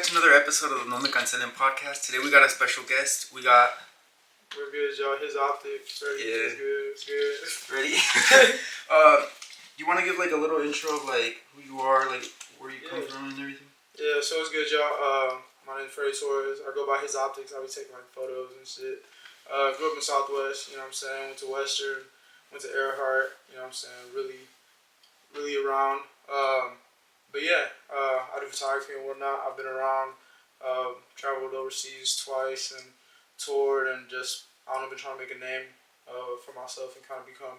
back to another episode of the No Me Cancelen podcast. Today we got a special guest. We're good, y'all. Hisoptics. Freddy. Yeah. It's good. Ready? You want to give like a little intro of like who you are, like where you come from and everything? Yeah, so it's good, y'all. My name is Freddy Torres. I go by Hisoptics. I be taking like photos and shit. Grew up in Southwest, you know what I'm saying? Went to Western, went to Earhart, you know what I'm saying? Really around. But yeah, I do photography and whatnot. I've been around, traveled overseas twice and toured and just, been trying to make a name for myself and kind of become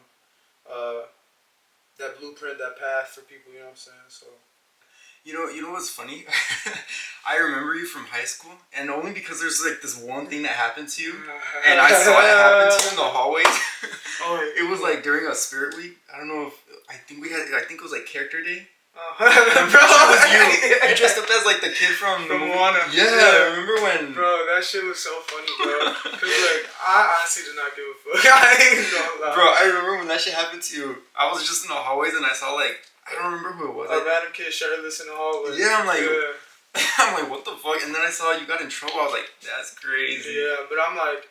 that blueprint, that path for people, you know what I'm saying? So. You know what's funny? I remember you from high school, and only because there's like this one thing that happened to you, and I saw it happen to you in the hallway. It was like during a spirit week. I don't know if I think it was like character day. Bro, it was you. You dressed up as like the kid from Moana. Yeah, remember when? Bro, that shit was so funny, bro. Cause like I honestly did not give a fuck. I ain't gonna lie. Bro, I remember when that shit happened to you. I was just in the hallways and I saw like. I don't remember who it was. A random kid shirtless in the hallway. Yeah, I'm like, what the fuck? And then I saw you got in trouble. I was like, that's crazy. Yeah, but I'm like,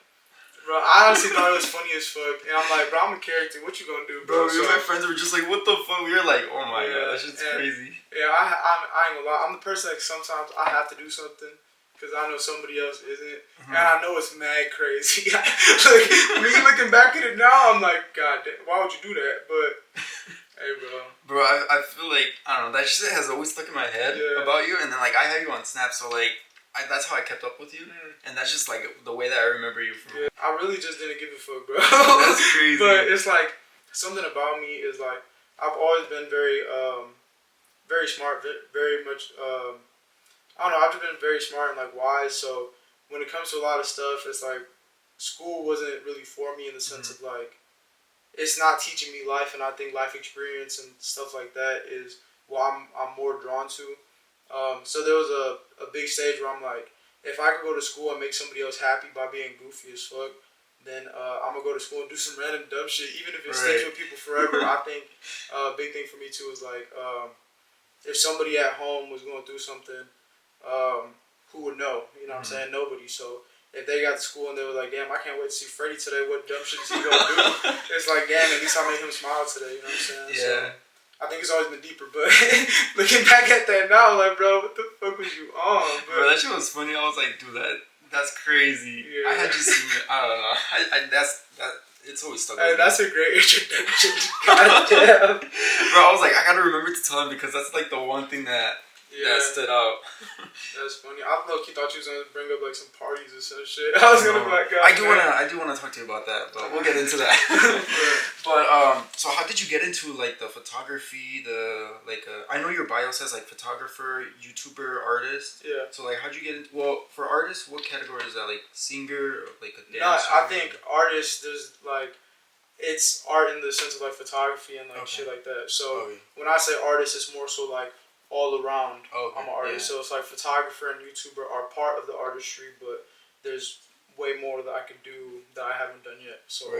bro, I honestly thought it was funny as fuck. And I'm like, bro, I'm a character. What you gonna do, bro? Bro, me and my friends were just like, what the fuck? We were like, oh my god, that shit's crazy. Yeah, I ain't gonna lie. I'm the person that sometimes I have to do something because I know somebody else isn't. And I know it's mad crazy. Like, me looking back at it now, I'm like, god damn, why would you do that? But... Hey, bro, I feel like, I don't know, that shit has always stuck in my head about you, and then, like, I have you on Snap, so, like, that's how I kept up with you, and that's just, like, the way that I remember you from. Yeah, I really just didn't give a fuck, bro. That's crazy. But it's, like, something about me is, like, I've always been very smart, very much, I don't know, I've just been very smart and, like, wise, so when it comes to a lot of stuff, it's, like, school wasn't really for me in the sense of, like, it's not teaching me life, and I think life experience and stuff like that is what I'm more drawn to. So there was a big stage where I'm like, if I could go to school and make somebody else happy by being goofy as fuck, then I'm gonna go to school and do some random dumb shit, even if it sticks with people forever. I think a big thing for me too is like, if somebody at home was going through something, who would know? You know what I'm saying? Nobody. So. If they got to school and they were like, damn, I can't wait to see Freddy today, what dumb shit is he gonna do? It's like, damn, at least I made him smile today, you know what I'm saying? Yeah. So, I think it's always been deeper, but looking back at that now, like, bro, what the fuck was you on? But, bro, that shit was funny. I was like, dude, that's crazy. Yeah. I had just seen it. I don't know. It's always stuck with me. That's a great introduction. God damn. Bro, I was like, I gotta remember to tell him because that's like the one thing that stood out. That's funny. I low-key thought you was gonna bring up like some parties or some shit. I was gonna be like, I do wanna talk to you about that, but we'll get into that. But so how did you get into like the photography? I know your bio says like photographer, YouTuber, artist. Yeah. So like, how'd you get into? Well, for artists, what category is that? Like singer, or like a dancer? No, I think artists. There's like. It's art in the sense of like photography and like shit like that. So when I say artist, it's more so like all around. I'm an artist, so it's like photographer and YouTuber are part of the artistry, but there's way more that I could do that I haven't done yet. So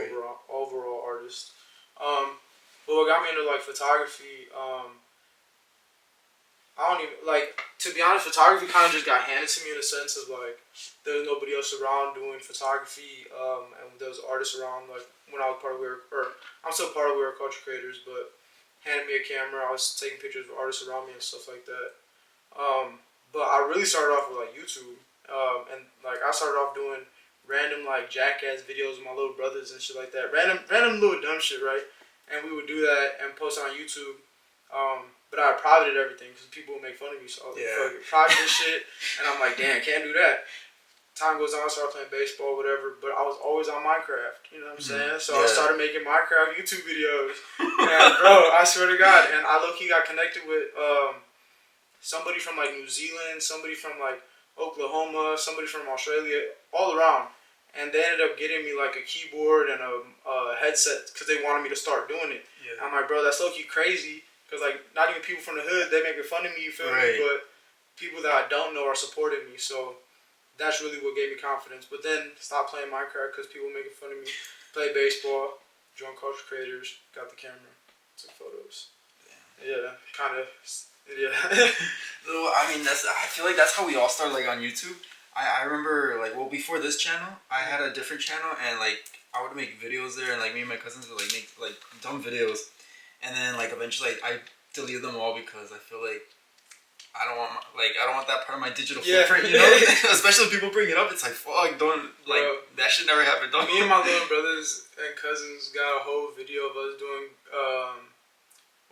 overall artist. But what got me into like photography, I don't even like, to be honest, photography kind of just got handed to me in a sense of like there was nobody else around doing photography, and there was artists around like when I was part of I'm still part of We Are Culture Creators, but handed me a camera. I was taking pictures of artists around me and stuff like that. But I really started off with like YouTube, and like I started off doing random like jackass videos with my little brothers and shit like that. Random little dumb shit, right? And we would do that and post it on YouTube. But I privated everything because people would make fun of me. So I was like, fuck it, private this shit. And I'm like, damn, can't do that. Time goes on, I started playing baseball, whatever, but I was always on Minecraft, you know what I'm saying? So I started making Minecraft YouTube videos, and bro, I swear to God, and I low-key got connected with somebody from like New Zealand, somebody from like Oklahoma, somebody from Australia, all around, and they ended up getting me like a keyboard and a headset because they wanted me to start doing it. I'm like, bro, that's low-key crazy, because like not even people from the hood, they making fun of me, you feel me? But people that I don't know are supporting me, so that's really what gave me confidence. But then stopped playing Minecraft because people were making fun of me. Played baseball, joined Culture Creators, got the camera, took photos. Yeah, kind of Yeah. So, I mean, I feel like that's how we all started, like, on YouTube. I remember, like, well, before this channel, I had a different channel, and, like, I would make videos there, and, like, me and my cousins would, like, make, like, dumb videos. And then, like, eventually, like, I deleted them all because I feel like I don't want I don't want that part of my digital footprint, you know? Especially when people bring it up, it's like, fuck, don't, like, that should never happen. Don't. Me and my little brothers and cousins got a whole video of us doing,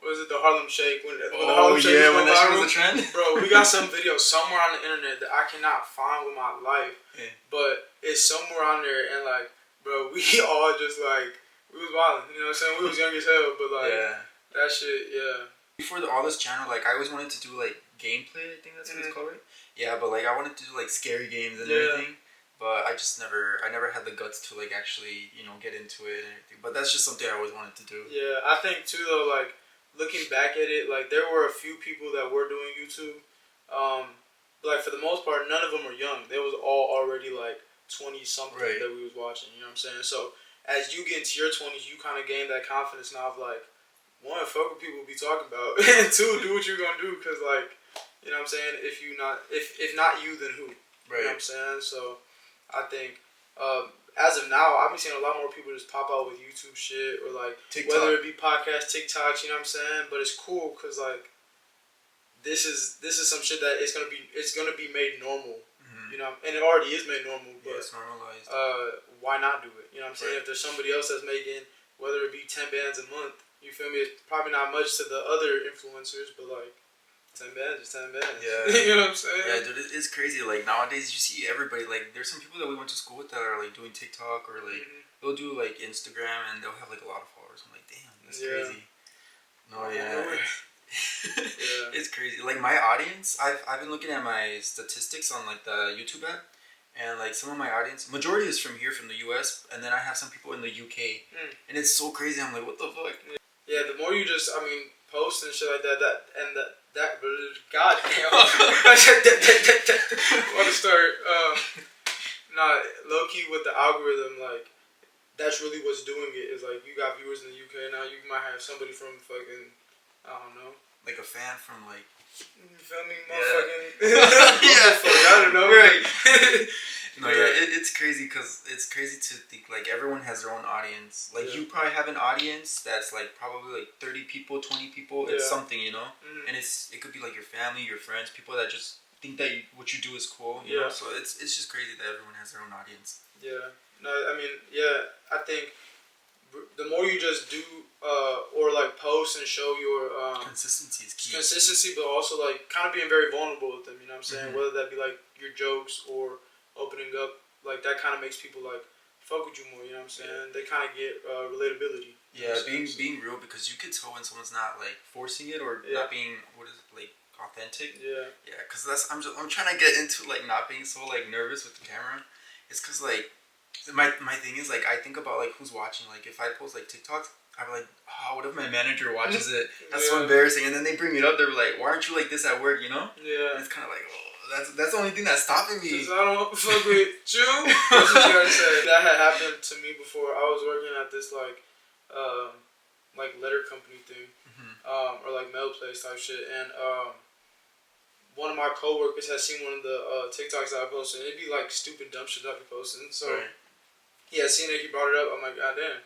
what is it, the Harlem Shake? When the Harlem Shake when that shit was a trend? Bro, we got some video somewhere on the internet that I cannot find with my life, but it's somewhere on there, and, like, bro, we all just, like, we was wilding, you know what I'm saying? We was young as hell, but, like, that shit, Before all this channel, like, I always wanted to do, like, gameplay, I think that's what it's called, right? Yeah, but, like, I wanted to do, like, scary games and everything. But I just never had the guts to, like, actually, you know, get into it and everything. But that's just something I always wanted to do. Yeah, I think, too, though, like, looking back at it, like, there were a few people that were doing YouTube. But, like, for the most part, none of them were young. They was all already, like, 20-something that we was watching, you know what I'm saying? So, as you get into your 20s, you kind of gain that confidence now of, like, one, fuck what people be talking about, and two, do what you're gonna do, because, like, you know what I'm saying, if not you, then who? You know what I'm saying? So, I think, as of now, I've been seeing a lot more people just pop out with YouTube shit, or, like, TikTok. Whether it be podcasts, TikToks, you know what I'm saying? But it's cool, because, like, this is some shit that it's gonna be made normal, you know, and it already is made normal, but, it's normalized. Why not do it? You know what I'm saying? If there's somebody else that's making, whether it be 10 bands a month, you feel me? It's probably not much to the other influencers, but, like, 10 bands is 10 bands. Yeah. You know what I'm saying? Yeah, dude, it's crazy. Like, nowadays, you see everybody, like, there's some people that we went to school with that are, like, doing TikTok, or, like, they'll do, like, Instagram, and they'll have, like, a lot of followers. I'm like, damn, that's crazy. No, it's crazy. Like, my audience, I've been looking at my statistics on, like, the YouTube app, and, like, some of my audience, majority is from here, from the US, and then I have some people in the UK, and it's so crazy. I'm like, what the fuck? Yeah, the more you just, post and shit like that, God damn. I want to start, low key with the algorithm, like, that's really what's doing it, is, like, you got viewers in the UK now, you might have somebody from fucking, I don't know. Like a fan from, like, you feel me? Motherfucking. I don't know. Right. No, it's crazy, because it's crazy to think, like, everyone has their own audience. Like, you probably have an audience that's, like, probably, like, 30 people, 20 people. It's something, you know? And it could be, like, your family, your friends, people that just think that what you do is cool, you know? So it's just crazy that everyone has their own audience. Yeah. No, I think the more you just do, or, like, post and show your, consistency is key. Consistency, but also, like, kind of being very vulnerable with them, you know what I'm saying? Whether that be, like, your jokes or opening up, like, that kind of makes people, like, fuck with you more, you know what I'm saying? They kind of get relatability. Yeah, being real, because you could tell when someone's not, like, forcing it, or not being, like, authentic. Yeah, because I'm trying to get into, like, not being so, like, nervous with the camera. It's because, like, my thing is, like, I think about, like, who's watching. Like, if I post, like, TikToks, I'm like, oh, what if my manager watches it? That's so embarrassing. And then they bring it up, they're like, why aren't you like this at work, you know? Yeah. And it's kind of like, oh, that's the only thing that's stopping me. Because I don't fuck with you. That's what you gotta say. That had happened to me before. I was working at this, like letter company thing, or, like, mail place type shit. And one of my coworkers had seen one of the TikToks that I posted. It'd be, like, stupid, dumb shit that I be posting. So he had seen it, he brought it up. I'm like, God damn.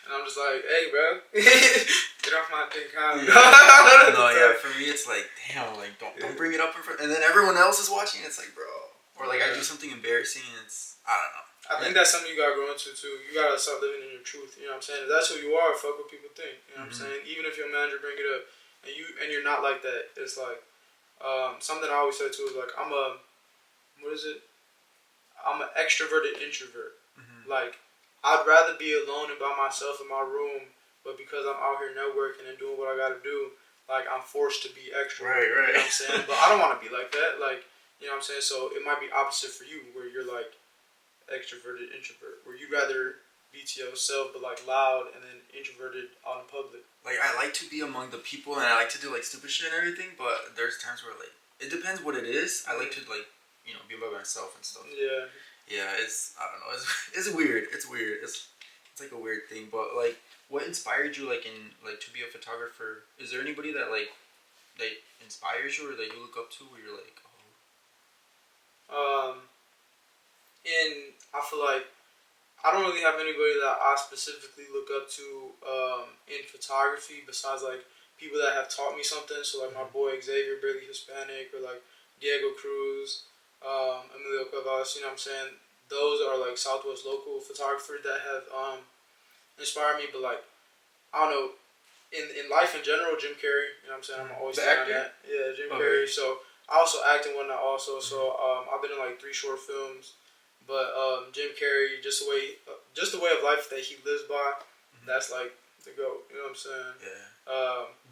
And I'm just like, hey, bro, get off my dick, huh? Yeah, for me, it's like, damn, like, don't bring it up in front. And then everyone else is watching, it's like, bro. Or, like, I do something embarrassing, and I don't know. I think that's something you gotta grow into, too. You gotta start living in your truth, you know what I'm saying? If that's who you are, fuck what people think, you know what I'm saying? Even if your manager bring it up, and you're not like that, it's like, something I always say, too, is, like, I'm an extroverted introvert. Like, I'd rather be alone and by myself in my room, but because I'm out here networking and doing what I gotta do, like, I'm forced to be extrovert. You know what I'm saying? But I don't want to be like that. Like, you know what I'm saying? So it might be opposite for you, where you're, like, extroverted introvert, where you'd rather be to yourself, but, like, loud, and then introverted out in public. Like, I like to be among the people, and I like to do, like, stupid shit and everything, but there's times where, like, it depends what it is. I like to, like, you know, be by myself and stuff. Yeah. Yeah, I don't know, it's weird. It's weird. It's like a weird thing. But, like, what inspired you, like, to be a photographer? Is there anybody that, like, that inspires you or that you look up to, where you're like, And I feel like I don't really have anybody that I specifically look up to in photography besides like people that have taught me something. So like my boy Xavier, barely Hispanic, or like Diego Cruz, Emilio Cuevas. You know what I'm saying? Those are like Southwest local photographers that have inspired me. But like I don't know, in life in general, Jim Carrey. You know what I'm saying? I'm always saying that. Yeah, Jim Carrey. So I also act and whatnot also. So I've been in like 3 short films. But Jim Carrey, just the way of life that he lives by, that's like the GOAT. You know what I'm saying? Yeah.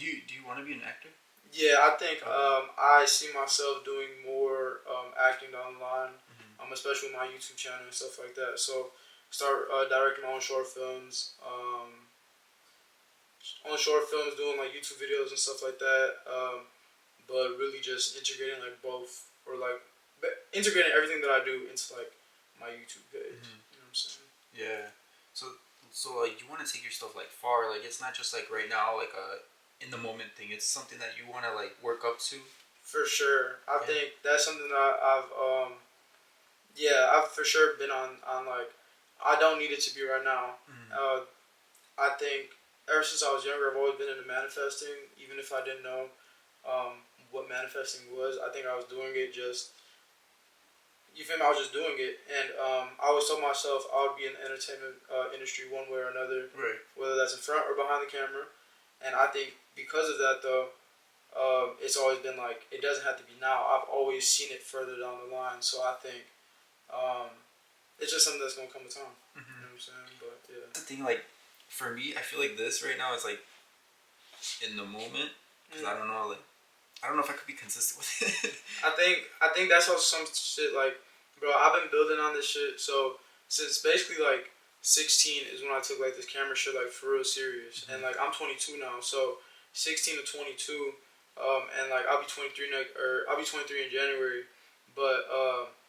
Do you want to be an actor? Yeah, I think I see myself doing more acting down the line, especially with my YouTube channel and stuff like that. So start directing my own short films, doing like YouTube videos and stuff like that. But really just integrating like both, or like integrating everything that I do into like my YouTube page. You know what I'm saying? Yeah. So like you want to take your stuff like far. Like it's not just like right now like a in the moment thing. It's something that you want to like work up to. For sure. I think that's something that I've for sure been on like I don't need it to be right now. I think ever since I was younger I've always been into manifesting, even if I didn't know what manifesting was. I think I was doing it just you feel me? I was just doing it, and I always told myself I would be in the entertainment industry one way or another, right? Whether that's in front or behind the camera. And I think because of that, though, it's always been like it doesn't have to be now. I've always seen it further down the line, so I think it's just something that's gonna come with time. You know what I'm saying? But yeah, the thing like for me, I feel like this right now is like in the moment because I don't know if I could be consistent with it. I think that's also some shit like. Bro, I've been building on this shit, so since basically like 16 is when I took like this camera shit like for real serious, and like I'm 22 now, so 16 to 22, and like I'll be 23 I'll be 23 in January, but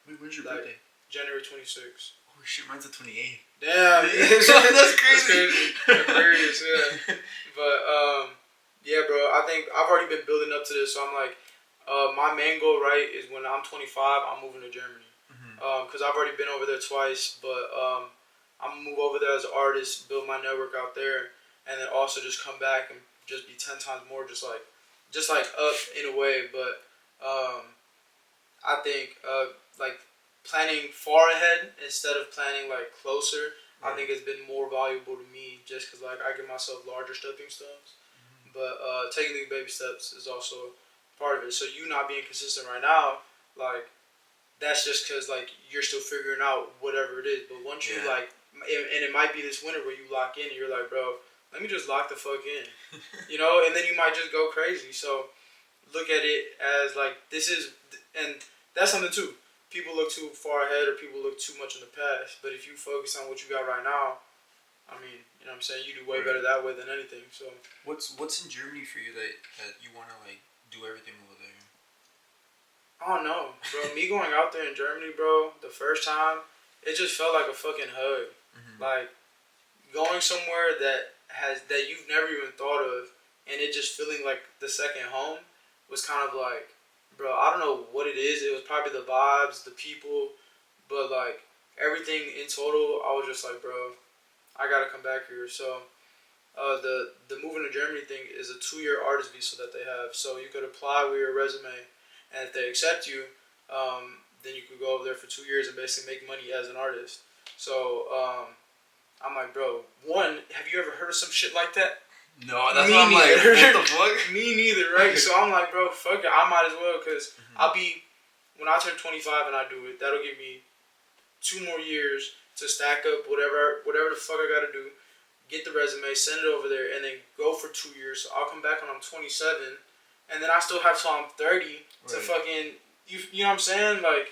wait, when's your like, birthday? January 26th. Oh shit, mine's the 28th. Damn, that's crazy. Aquarius, yeah. But yeah, bro, I think I've already been building up to this, so I'm like, my main goal, right, is when I'm 25, I'm moving to Germany. Because I've already been over there twice, but I'm gonna move over there as an artist, build my network out there, and then also just come back and just be 10 times more, just like up in a way. But I think like planning far ahead instead of planning like closer, I think has been more valuable to me, just because like I give myself larger stepping stones. But taking these baby steps is also part of it. So you not being consistent right now, like. That's just because like you're still figuring out whatever it is. But once you like, and it might be this winter where you lock in and you're like, bro, let me just lock the fuck in, you know, and then you might just go crazy. So look at it as like this is, and that's something too. People look too far ahead or people look too much in the past. But if you focus on what you got right now, I mean, you know what I'm saying, you do way better that way than anything. So what's in Germany for you that you want to like do everything over there? I don't know, bro. Me going out there in Germany, bro, the first time, it just felt like a fucking hug. Like going somewhere that you've never even thought of, and it just feeling like the second home was kind of like, bro. I don't know what it is. It was probably the vibes, the people, but like everything in total, I was just like, bro, I gotta come back here. So the moving to Germany thing is a 2-year artist visa that they have. So you could apply with your resume. And if they accept you, then you could go over there for 2 years and basically make money as an artist. So I'm like, bro, one, have you ever heard of some shit like that? No, that's what I'm like, what the fuck? Me neither, right? So I'm like, bro, fuck it, I might as well, because I'll be, when I turn 25 and I do it, that'll give me 2 more years to stack up whatever the fuck I gotta do, get the resume, send it over there, and then go for 2 years. So I'll come back when I'm 27. And then I still have till I'm 30 to fucking, you know what I'm saying? Like,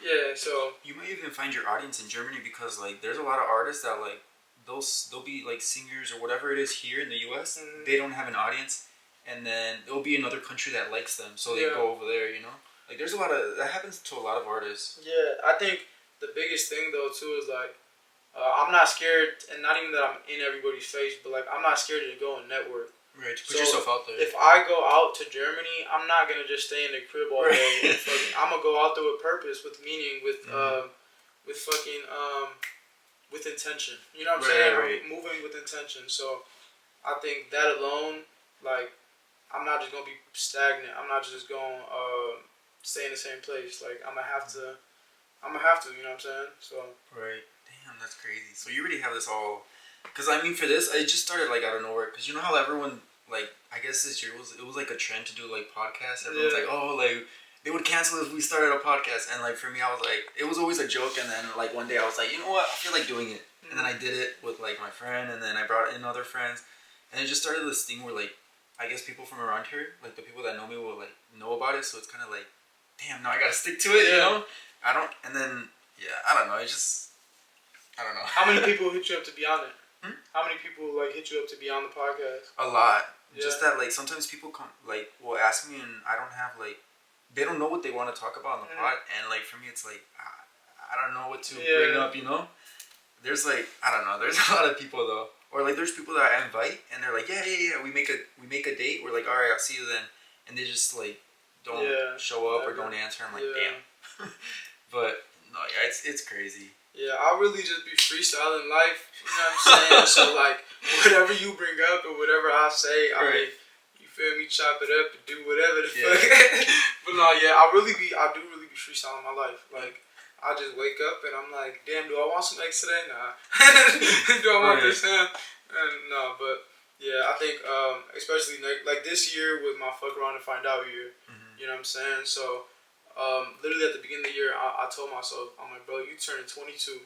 yeah, so. You might even find your audience in Germany because, like, there's a lot of artists that, like, they'll be, like, singers or whatever it is here in the U.S. They don't have an audience. And then there'll be another country that likes them. So they go over there, you know? Like, there's a lot of, that happens to a lot of artists. Yeah, I think the biggest thing, though, too, is, like, I'm not scared, and not even that I'm in everybody's face, but, like, I'm not scared to go and network. Right, to put yourself out there. If I go out to Germany, I'm not gonna just stay in the crib all day. I'm gonna go out there with purpose, with meaning, with with intention. You know what I'm saying? Right. I'm moving with intention. So I think that alone, like, I'm not just gonna be stagnant. I'm not just gonna stay in the same place. Like, I'm gonna have to. You know what I'm saying? So. Right. Damn, that's crazy. So you already have this all. Because I mean, for this, it just started like out of nowhere. Because you know how everyone, like, I guess this year it was like a trend to do like podcasts. Everyone's like, oh, like they would cancel if we started a podcast. And like for me, I was like, it was always a joke. And then like one day I was like, you know what? I feel like doing it. And then I did it with like my friend, and then I brought in other friends, and it just started this thing where like, I guess people from around here, like the people that know me, will like know about it. So it's kind of like, damn, now I gotta stick to it. You know? And then I don't know. It just, I don't know. How many people hit you up to be on it? How many people like hit you up to be on the podcast? A lot. Yeah. Just that like sometimes people come like will ask me, and I don't have like, they don't know what they want to talk about on the pod, and like for me it's like I don't know what to bring up. You know, there's like, I don't know. There's a lot of people though, or like there's people that I invite, and they're like, yeah. We make a date. We're like, all right, I'll see you then, and they just like don't show up or don't answer. I'm like, damn. But no, it's crazy. Yeah, I'll really just be freestyling life, you know what I'm saying? So, like, whatever you bring up or whatever I say, I mean, you feel me, chop it up and do whatever the fuck. But no, I do really be freestyling my life. Like, I just wake up and I'm like, damn, do I want some eggs today? Nah. Do I want this? No, but yeah, I think, especially like this year with my fuck around and find out year, you know what I'm saying? So, literally at the beginning of the year, I told myself, I'm like, bro, you turning 22,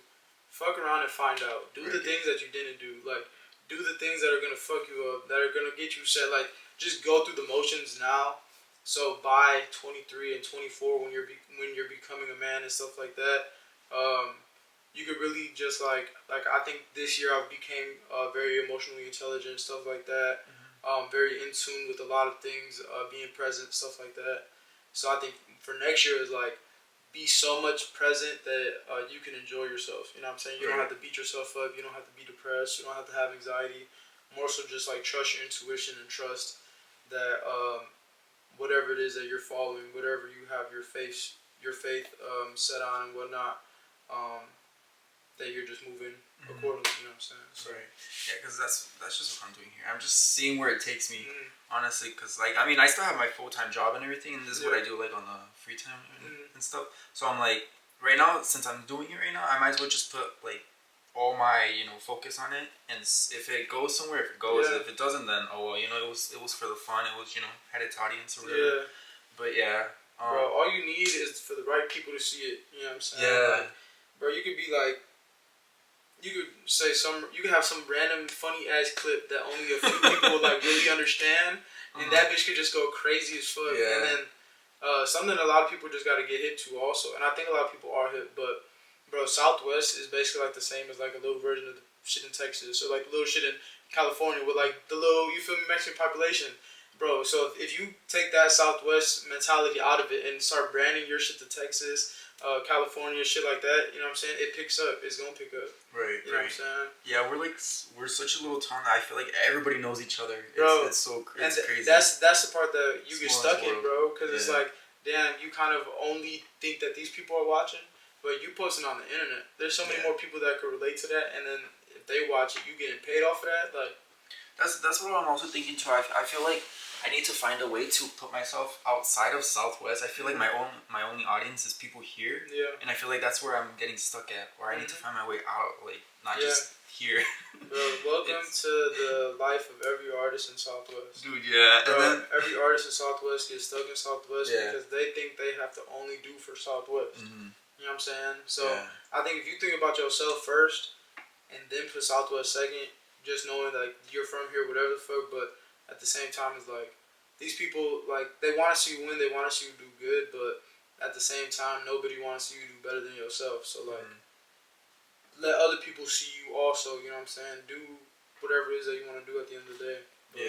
fuck around and find out. Do the things that you didn't do. Like, do the things that are going to fuck you up, that are going to get you set. Like, just go through the motions now. So by 23 and 24, when you're becoming a man and stuff like that, you could really just like I think this year I became very emotionally intelligent, stuff like that. Very in tune with a lot of things, being present, stuff like that. So I think for next year is like, be so much present that you can enjoy yourself. You know what I'm saying? You don't have to beat yourself up. You don't have to be depressed. You don't have to have anxiety. More so just like trust your intuition and trust that whatever it is that you're following, whatever you have your faith set on and whatnot, that you're just moving accordingly. You know what I'm saying? So. Right. Yeah, because that's just what I'm doing here. I'm just seeing where it takes me, honestly. Because like, I mean, I still have my full-time job and everything, and this is what I do like on the free time and stuff. So I'm like, right now, since I'm doing it right now, I might as well just put like all my focus on it, and if it goes somewhere, if it goes. If it doesn't, then oh well, it was for the fun. It was had its audience or whatever. But bro, all you need is for the right people to see it. You know what I'm saying? Yeah. Like, bro, you could be like. You could say you could have some random funny ass clip that only a few people like really understand, and that bitch could just go crazy as fuck. And then something a lot of people just got to get hit to also, and I think a lot of people are hit. But bro, Southwest is basically like the same as like a little version of the shit in Texas, or like little shit in California with like the little Mexican population, bro. So if you take that Southwest mentality out of it and start branding your shit to Texas. California, shit like that, you know what I'm saying? It picks up. It's gonna pick up. Right, you know what I'm saying? Yeah, we're such a little town that I feel like everybody knows each other. Bro, it's crazy. That's the part that you get stuck in, world. bro. Because it's like, damn, you kind of only think that these people are watching, but you posting on the internet. There's so many more people that could relate to that, and then if they watch it, you getting paid off of that. Like, that's what I'm also thinking too. I feel like I need to find a way to put myself outside of Southwest. I feel like my only audience is people here. Yeah. And I feel like that's where I'm getting stuck at, where I need to find my way out, like not just here. Bro, welcome to the life of every artist in Southwest. Dude, yeah. Bro, and then every artist in Southwest gets stuck in Southwest because they think they have to only do for Southwest. You know what I'm saying? So I think if you think about yourself first and then put Southwest second, just knowing that like, you're from here, whatever the fuck, but at the same time, it's like, these people, like, they want to see you win, they want to see you do good, but at the same time, nobody wants to see you do better than yourself. So, like, let other people see you also, you know what I'm saying? Do whatever it is that you want to do at the end of the day. But,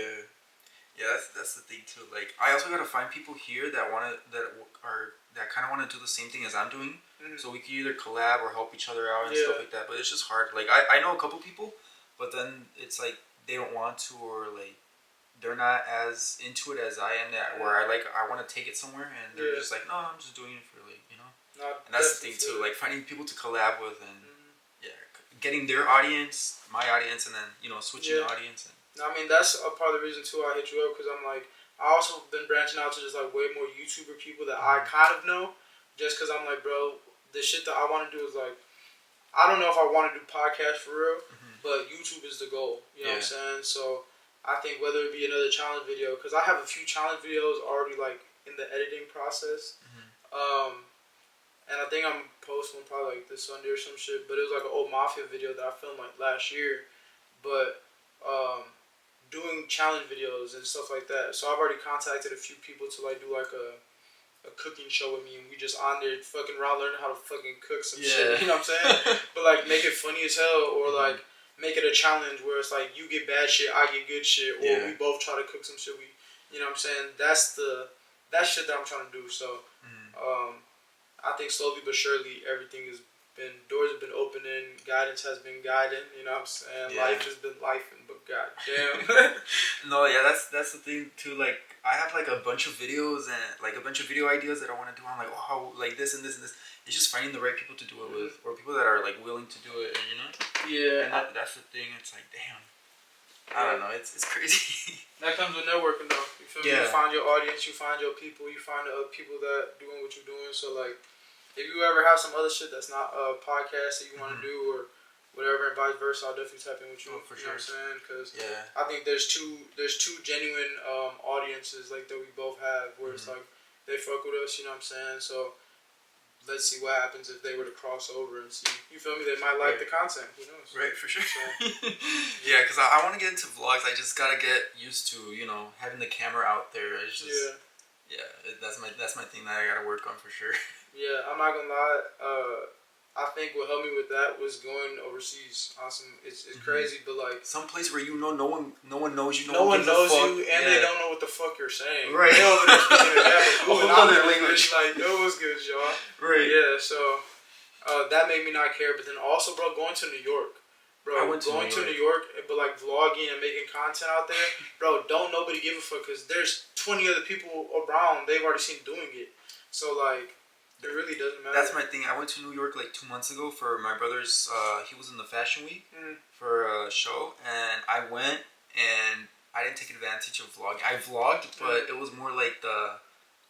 yeah, that's the thing, too. Like, I also got to find people here that kind of want to do the same thing as I'm doing, so we can either collab or help each other out and stuff like that, but it's just hard. Like, I know a couple people, but then it's like, they don't want to, or, like, they're not as into it as I am. Where I want to take it somewhere, and they're just like, no, I'm just doing it for and that's the thing too. Like finding people to collab with, and getting their audience, my audience, and then switching audience. I mean, that's a part of the reason too I hit you up, because I'm like, I also been branching out to just like way more YouTuber people that I kind of know, just because I'm like, bro, the shit that I want to do is like, I don't know if I want to do podcasts for real, but YouTube is the goal. You know what I'm saying? So I think whether it be another challenge video, because I have a few challenge videos already like in the editing process. And I think I'm posting probably like this Sunday or some shit. But it was like an old Mafia video that I filmed like last year. But doing challenge videos and stuff like that. So I've already contacted a few people to like do like a cooking show with me, and we just on there fucking around learning how to fucking cook some shit. You know what I'm saying? But like make it funny as hell, or like make it a challenge where it's like you get bad shit, I get good shit, or we both try to cook some shit. You know what I'm saying? That's shit that I'm trying to do. So I think slowly but surely doors have been opening, guidance has been guiding, you know what I'm saying? Life has been lifing, but goddamn. No, that's the thing too. Like I have like a bunch of videos and like a bunch of video ideas that I want to do. I'm like, oh, like this and this and this. It's just finding the right people to do it with, or people that are like willing to do it, and And that's the thing. It's like, damn. I don't know. It's crazy. That comes with networking, though. You feel me? You find your audience, you find your people, you find the other people that doing what you're doing. So like, if you ever have some other shit that's not a podcast that you want to do or whatever, and vice versa, I'll definitely tap in with you. For sure. You know what I'm saying? Because I think there's two genuine audiences like that we both have, where it's like they fuck with us. You know what I'm saying? So let's see what happens if they were to cross over and see. You feel me? They might like the content. Who knows? Right, for sure. So. Yeah, because I want to get into vlogs. I just gotta get used to having the camera out there. It's just that's my thing that I gotta work on for sure. Yeah, I'm not gonna lie. I think what helped me with that was going overseas. Awesome, it's crazy, but like some place where no one knows you. No one knows you, and they don't know what the fuck you're saying. Right. They over there speaking another language. Like, yo, what's good, y'all? Right. Yeah. So that made me not care. But then also, bro, going to New York. Bro, going to New York, but like vlogging and making content out there, bro, don't nobody give a fuck, because there's 20 other people around, they've already seen doing it. So like, it really doesn't matter. That's my thing. I went to New York like 2 months ago for my brother's, he was in the fashion week for a show, and I went and I didn't take advantage of vlogging. I vlogged, but it was more like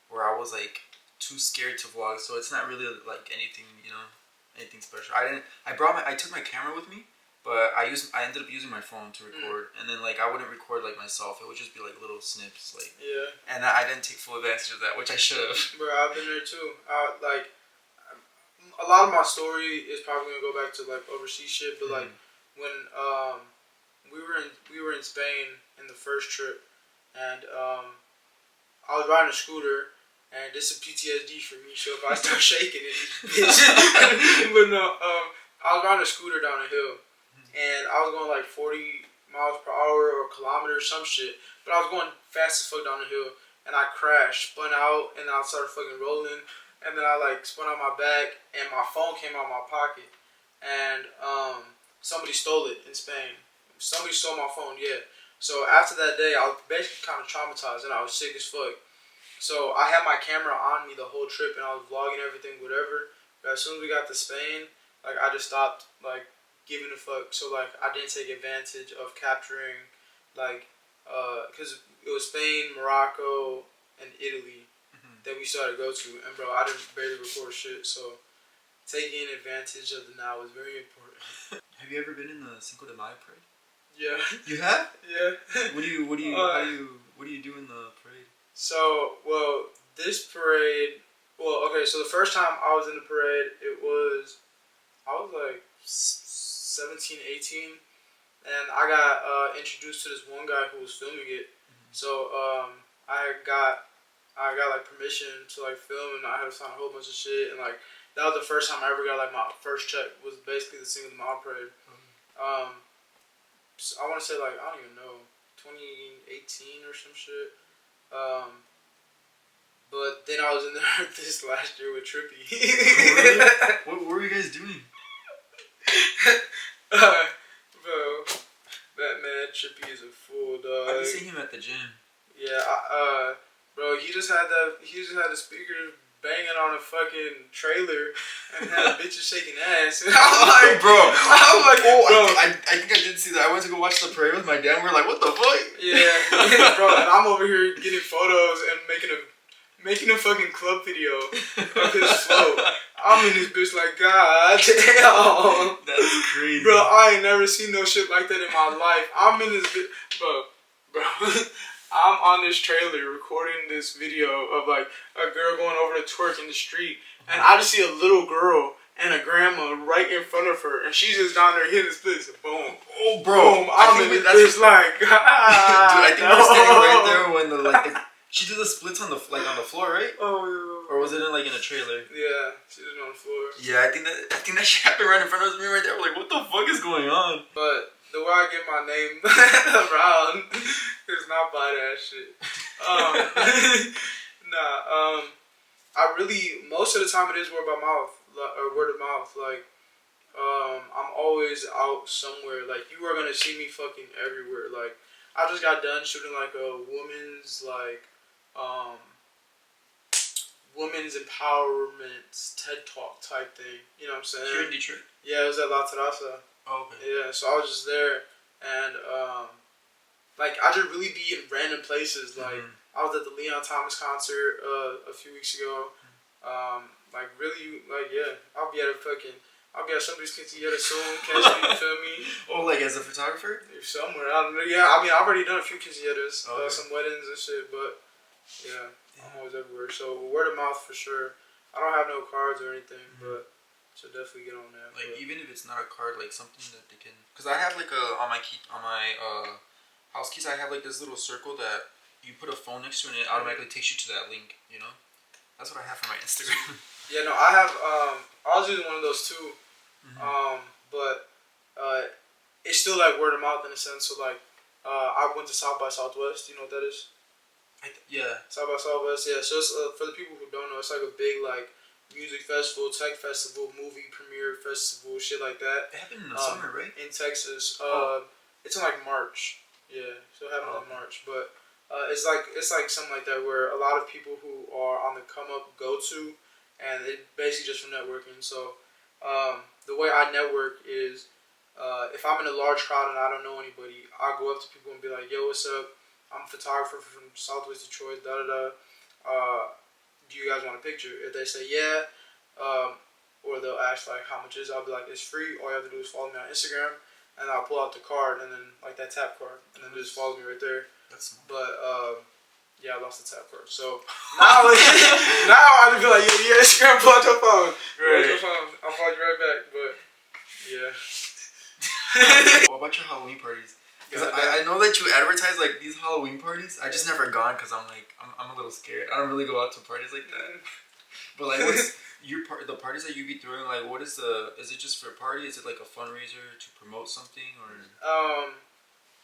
where I was like too scared to vlog, so it's not really like anything, anything special. I took my camera with me. But I ended up using my phone to record, and then like I wouldn't record like myself. It would just be like little snips, like And I didn't take full advantage of that, which I should have. Bro, I've been there too. Like a lot of my story is probably gonna go back to like overseas shit, but like when we were in Spain in the first trip, and I was riding a scooter. And this is PTSD for me, so if I start shaking it, but no, I was riding a scooter down a hill. And I was going like 40 miles per hour or kilometers, some shit. But I was going fast as fuck down the hill. And I crashed, spun out, and I started fucking rolling. And then I like spun out my back, and my phone came out of my pocket. And somebody stole it in Spain. Somebody stole my phone, So after that day, I was basically kind of traumatized, and I was sick as fuck. So I had my camera on me the whole trip, and I was vlogging everything, whatever. But as soon as we got to Spain, like I just stopped, like, giving a fuck. So like I didn't take advantage of capturing, like because it was Spain, Morocco, and Italy that we started to go to, and bro, I didn't barely record shit. So taking advantage of the now is very important. Have you ever been in the Cinco de Mayo parade? Yeah. You have? Yeah. What do you do in the parade? So this parade. Okay. So the first time I was in the parade, I was like 17, 18, and I got introduced to this one guy who was filming it. So I got like permission to like film, and I had to sign a whole bunch of shit, and like that was the first time I ever got like my first check, was basically the Cinco de Mayo parade. So I want to say like, I don't even know, 2018 or some shit. But then I was in there this last year with Trippy. Really? What were you guys doing? Bro, that man Trippy is a fool, dog. I've been seeing him at the gym. Yeah, bro, he just had the speakers banging on a fucking trailer and had bitches shaking ass. And I'm like, bro. I'm like, oh, bro. I think I did see that. I went to go watch the parade with my dad. We're like, what the fuck? Yeah, bro. And I'm over here getting photos and making a fucking club video of his flow. I'm in this bitch like, God damn. That's crazy. Bro, I ain't never seen no shit like that in my life. I'm in this bitch, bro. I'm on this trailer recording this video of like a girl going over to twerk in the street, and I just see a little girl and a grandma right in front of her, and she's just down there hitting this place. Boom. Oh, bro. Boom. I'm in this bitch like, dude, I think we're standing right there when she did the splits on the floor, right? Oh, yeah. Or was it in a trailer? Yeah, she did it on the floor. Yeah, I think that shit happened right in front of me right there. We're like, what the fuck is going on? But the way I get my name around is not by that shit. I really, most of the time it is word of mouth. Like, I'm always out somewhere. Like, you are gonna see me fucking everywhere. Like, I just got done shooting like a women's women's empowerment TED Talk type thing. You know what I'm saying? Here in Detroit? Yeah, it was at La Terraza. Oh, okay. Yeah, so I was just there, and like I just really be in random places. Like I was at the Leon Thomas concert a few weeks ago. Like really, like yeah, I'll be at somebody's quinceañera soon. Catch me, you feel me? Oh, like as a photographer? Somewhere. I don't know. Yeah, I mean I've already done a few quinceañeras, okay. Some weddings and shit, but yeah, I'm always everywhere. So word of mouth for sure. I don't have no cards or anything, but. So definitely get on that. Like even if it's not a card, like something that they can. Cause I have like on my house keys, I have like this little circle that you put a phone next to and it automatically takes you to that link. You know, that's what I have for my Instagram. Yeah, no, I have. I was using one of those too, but it's still like word of mouth in a sense. So like, I went to South by Southwest. You know what that is? Yeah. South by Southwest. Yeah. So it's, for the people who don't know, it's like a big like music festival, tech festival, movie premiere festival, shit like that. It happened in the summer, right? In Texas. It's in like March. Yeah, so it happened in March. But it's like something like that where a lot of people who are on the come up go to, and it basically just for networking. So the way I network is if I'm in a large crowd and I don't know anybody, I'll go up to people and be like, yo, what's up? I'm a photographer from Southwest Detroit, do you guys want a picture? If they say yeah, or they'll ask like how much is it, I'll be like, it's free. All you have to do is follow me on Instagram, and I'll pull out the card and then like that tap card, and then just follow me right there. That's smart. But yeah, I lost the tap card. So now I just be like, yeah, Instagram, pull out your phone. Right. I'll follow you right back. But yeah. What about your Halloween parties? Because I know that you advertise like these Halloween parties. I just never gone because I'm a little scared. I don't really go out to parties like that. But like, what's the parties that you be throwing? Like, what is it just for a party? Is it like a fundraiser to promote something or?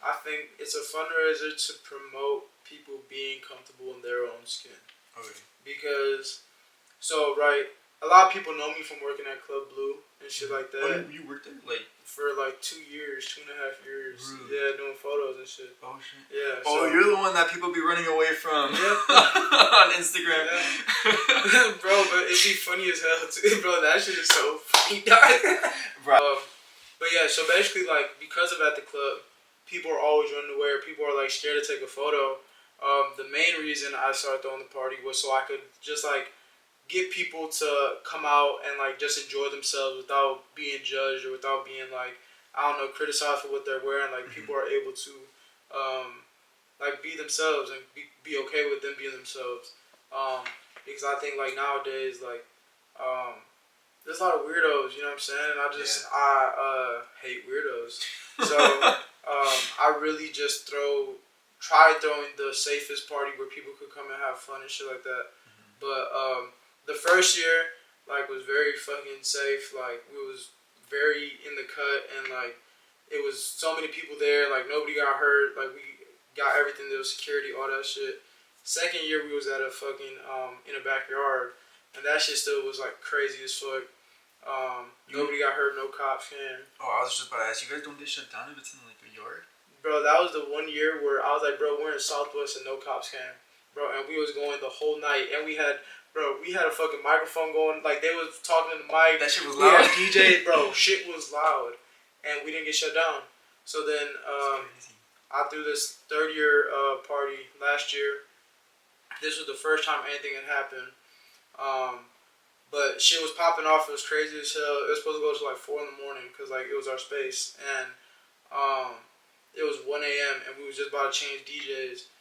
I think it's a fundraiser to promote people being comfortable in their own skin. Okay. Because, a lot of people know me from working at Club Blue and shit like that. Oh, you worked there like. For like 2 years, 2.5 years. Really? Yeah, doing photos and shit. Oh shit. Yeah. Oh, you're the one that people be running away from. Yep. On Instagram. Yeah. Bro, but it'd be funny as hell too. Bro, that shit is so funny. Bro. But yeah, so basically like because of at the club, people are always running away or people are like scared to take a photo. The main reason I started throwing the party was so I could just like get people to come out and like just enjoy themselves without being judged or without being like, I don't know, criticized for what they're wearing. Like people are able to like be themselves and be okay with them being themselves. Because I think like nowadays like there's a lot of weirdos, you know what I'm saying? And I hate weirdos. So I really just try throwing the safest party where people could come and have fun and shit like that. But the first year, like, was very fucking safe. Like, we was very in the cut, and, like, it was so many people there. Like, nobody got hurt. Like, we got everything. There was security, all that shit. Second year, we was at a fucking, in a backyard, and that shit still was, like, crazy as fuck. Nobody got hurt, no cops came. Oh, I was just about to ask, you guys don't get shut down if it's in, like, a yard? bro, that was the one year where I was like, bro, we're in Southwest and no cops came, bro, and we was going the whole night, and we had a fucking microphone going, like they was talking in the mic. That shit was loud. We had DJ, bro, shit was loud, and we didn't get shut down. So then, I threw this third year party last year. This was the first time anything had happened. But shit was popping off. It was crazy as hell. It was supposed to go to like 4 in the morning because like it was our space, and it was 1 a.m. and we was just about to change DJs.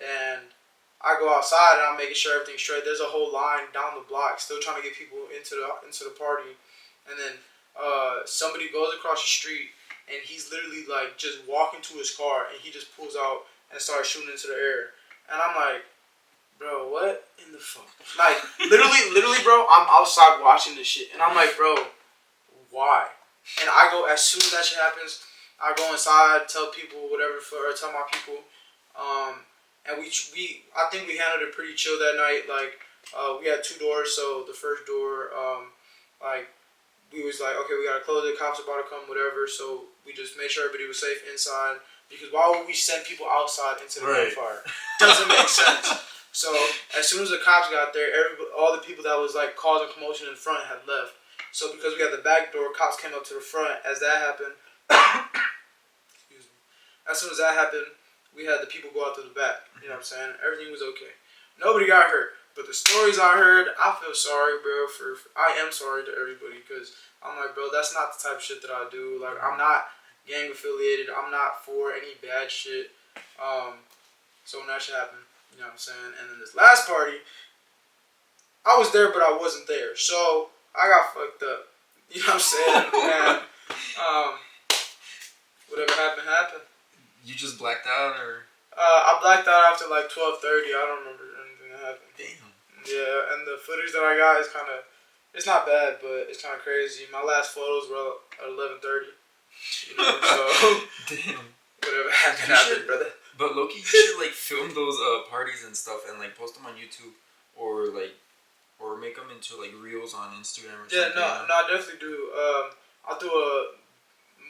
And I go outside and I'm making sure everything's straight. There's a whole line down the block still trying to get people into the party, and then somebody goes across the street and he's literally like just walking to his car and he just pulls out and starts shooting into the air, and I'm like, bro, what in the fuck? Like, literally, bro, I'm outside watching this shit, and I'm like, bro, why? And I go, as soon as that shit happens, I go inside, tell people whatever, or tell my people, and I think we handled it pretty chill that night. Like, we had 2 doors, so the first door, like, we was like, okay, we gotta close it, cops about to come, whatever, so we just made sure everybody was safe inside, because why would we send people outside into the gunfire? Doesn't make sense. So as soon as the cops got there, all the people that was like causing commotion in front had left. So because we had the back door, cops came up to the front. As that happened, excuse me. As soon as that happened, we had the people go out to the back. You know what I'm saying? Everything was okay. Nobody got hurt. But the stories I heard, I feel sorry, bro. I am sorry to everybody, because I'm like, bro, that's not the type of shit that I do. Like, I'm not gang affiliated. I'm not for any bad shit. So when that shit happened, you know what I'm saying? And then this last party, I was there, but I wasn't there. So I got fucked up. You know what I'm saying? And whatever happened, happened. You just blacked out, or? I blacked out after like 12:30. I don't remember anything that happened. Damn. Yeah, and the footage that I got is kind of, it's not bad, but it's kind of crazy. My last photos were at 11:30. You know, so damn. Whatever happened, brother. But Loki, you should like film those parties and stuff and like post them on YouTube, or make them into like reels on Instagram or something. Yeah, no, I definitely do. I threw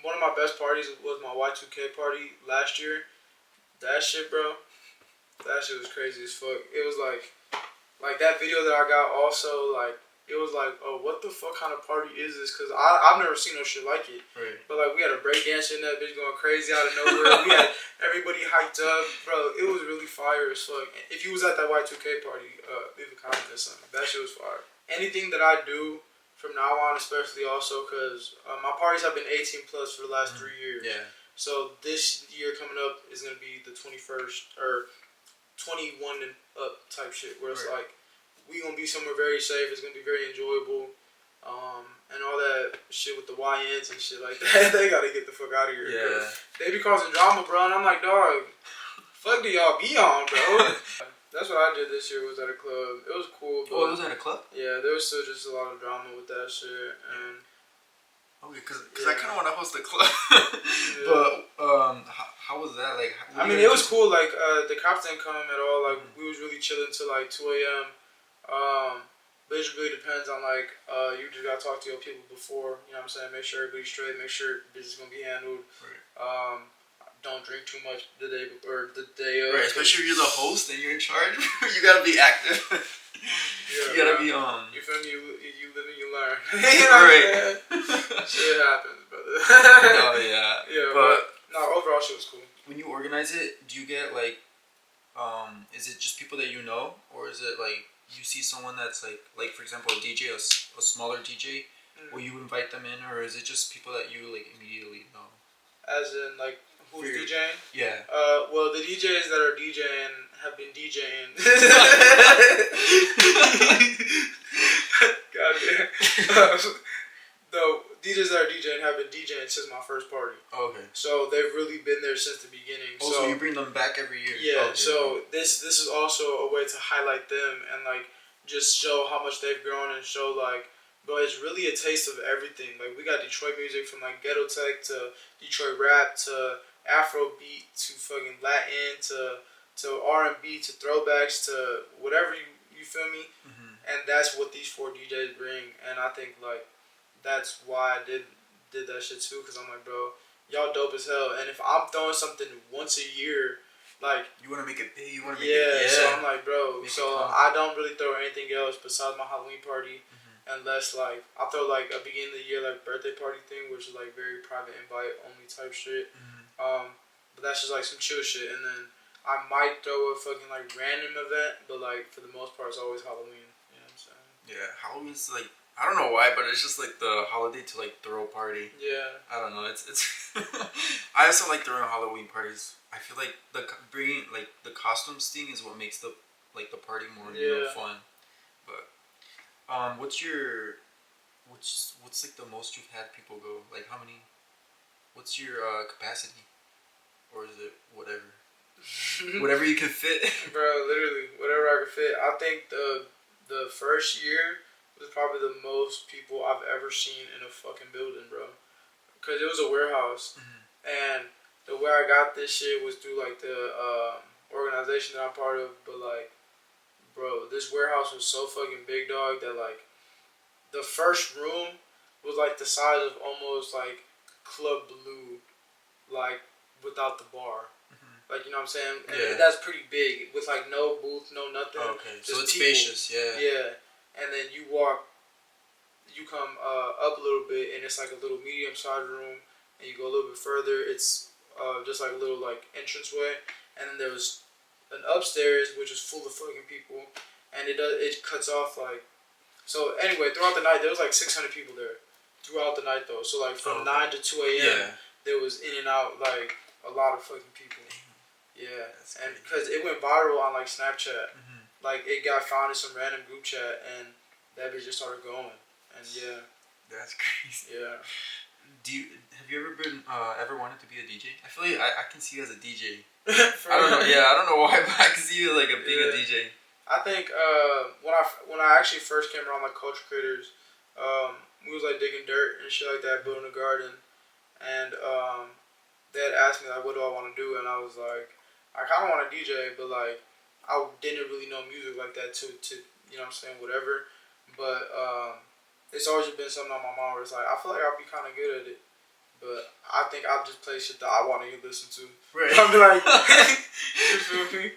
one of my best parties was my Y2K party last year. That shit, bro. That shit was crazy as fuck. It was like that video that I got also, like, it was like, oh, what the fuck kind of party is this? Because I've never seen no shit like it. Right. But, like, we had a break dancer in that bitch going crazy out of nowhere. We had everybody hyped up. Bro, it was really fire as fuck. If you was at that Y2K party, leave a comment or something. That shit was fire. Anything that I do from now on, especially also, because my parties have been 18 plus for the last 3 years. Yeah. So this year coming up is going to be the 21st, or 21 and up type shit, where it's like, we gonna be somewhere very safe. It's gonna be very enjoyable, and all that shit with the YNs and shit like that. They gotta get the fuck out of here. Yeah. They be causing drama, bro, and I'm like, dog, fuck do y'all be on, bro? That's what I did this year. Was at a club. It was cool. But it was at a club. Yeah, there was still just a lot of drama with that shit, and. Okay, because I kind of want to host a club. But how was that? Like, I mean, it was cool. Like, the cops didn't come at all. Like, we was really chilling till like 2 a.m. But it just really depends on, like, you just gotta talk to your people before. You know what I'm saying? Make sure everybody's straight. Make sure business is gonna be handled. Right. Don't drink too much the day of. Right, especially if you're the host and you're in charge. You gotta be active. Yeah, you gotta be You feel me? You live and you learn. You know what I'm saying? Shit happens, brother. Oh yeah. Yeah, but no, overall shit was cool. When you organize it, do you get like, is it just people that you know, or is it like you see someone that's like for example a DJ, a smaller DJ, will you invite them in, or is it just people that you like immediately know? As in like. Who's DJing? Yeah. Well, the DJs that are DJing have been DJing. God damn. The DJs that are DJing have been DJing since my first party. Okay. So they've really been there since the beginning. Oh, so you bring them back every year? Yeah. Okay. So this is also a way to highlight them and like just show how much they've grown and show like. But it's really a taste of everything. Like we got Detroit music from like ghetto tech to Detroit rap to Afrobeat to fucking Latin to R&B to throwbacks to whatever you feel me, and that's what these 4 DJs bring, and I think like that's why I did that shit too, because I'm like, bro, y'all dope as hell. And if I'm throwing something once a year, like you want to make it big, you want to make it so I'm like, bro. Make so I don't really throw anything else besides my Halloween party, unless like I throw like a beginning of the year like birthday party thing, which is like very private invite only type shit. But that's just like some chill shit, and then I might throw a fucking like random event, but like for the most part, it's always Halloween. You know what I'm saying? Yeah, Halloween's like, I don't know why, but it's just like the holiday to like throw a party. Yeah. I don't know. It's. I also like throwing Halloween parties. I feel like bringing like the costumes thing is what makes the party more fun. But what's like the most you've had people go? Like how many? What's your capacity? Or is it whatever? Whatever you can fit. Bro, literally, whatever I could fit. I think the first year was probably the most people I've ever seen in a fucking building, bro. Because it was a warehouse. And the way I got this shit was through, like, the organization that I'm part of. But, like, bro, this warehouse was so fucking big, dog, that, like, the first room was, like, the size of almost, like, Club Blue, like, without the bar. Like, you know what I'm saying? And that's pretty big with like no booth, no nothing. Okay, so it's people. Spacious, yeah. Yeah, and then you come up a little bit, and it's like a little medium-sized room, and you go a little bit further. It's just like a little like entranceway, and then there was an upstairs which is full of fucking people, and it cuts off like. So anyway, throughout the night there was like 600 people there, throughout the night though. So like from 9 to 2 a.m. there was in and out like a lot of fucking people. Yeah, and because it went viral on like Snapchat, like it got found in some random group chat, and that bitch just started going, and yeah, that's crazy. Yeah. Have you ever wanted to be a DJ? I feel like I can see you as a DJ. I don't know. Yeah, I don't know why, but I can see you like being a DJ. I think when I actually first came around like culture creators, we was like digging dirt and shit like that, building a garden, and they had asked me like, what do I want to do, and I was like. I kind of want to DJ, but like I didn't really know music like that to you know what I'm saying, whatever. But it's always been something on my mind where it's like I feel like I'll be kind of good at it, but I think I'll just play shit that I want to listen to. Right. I'll be like, you feel me?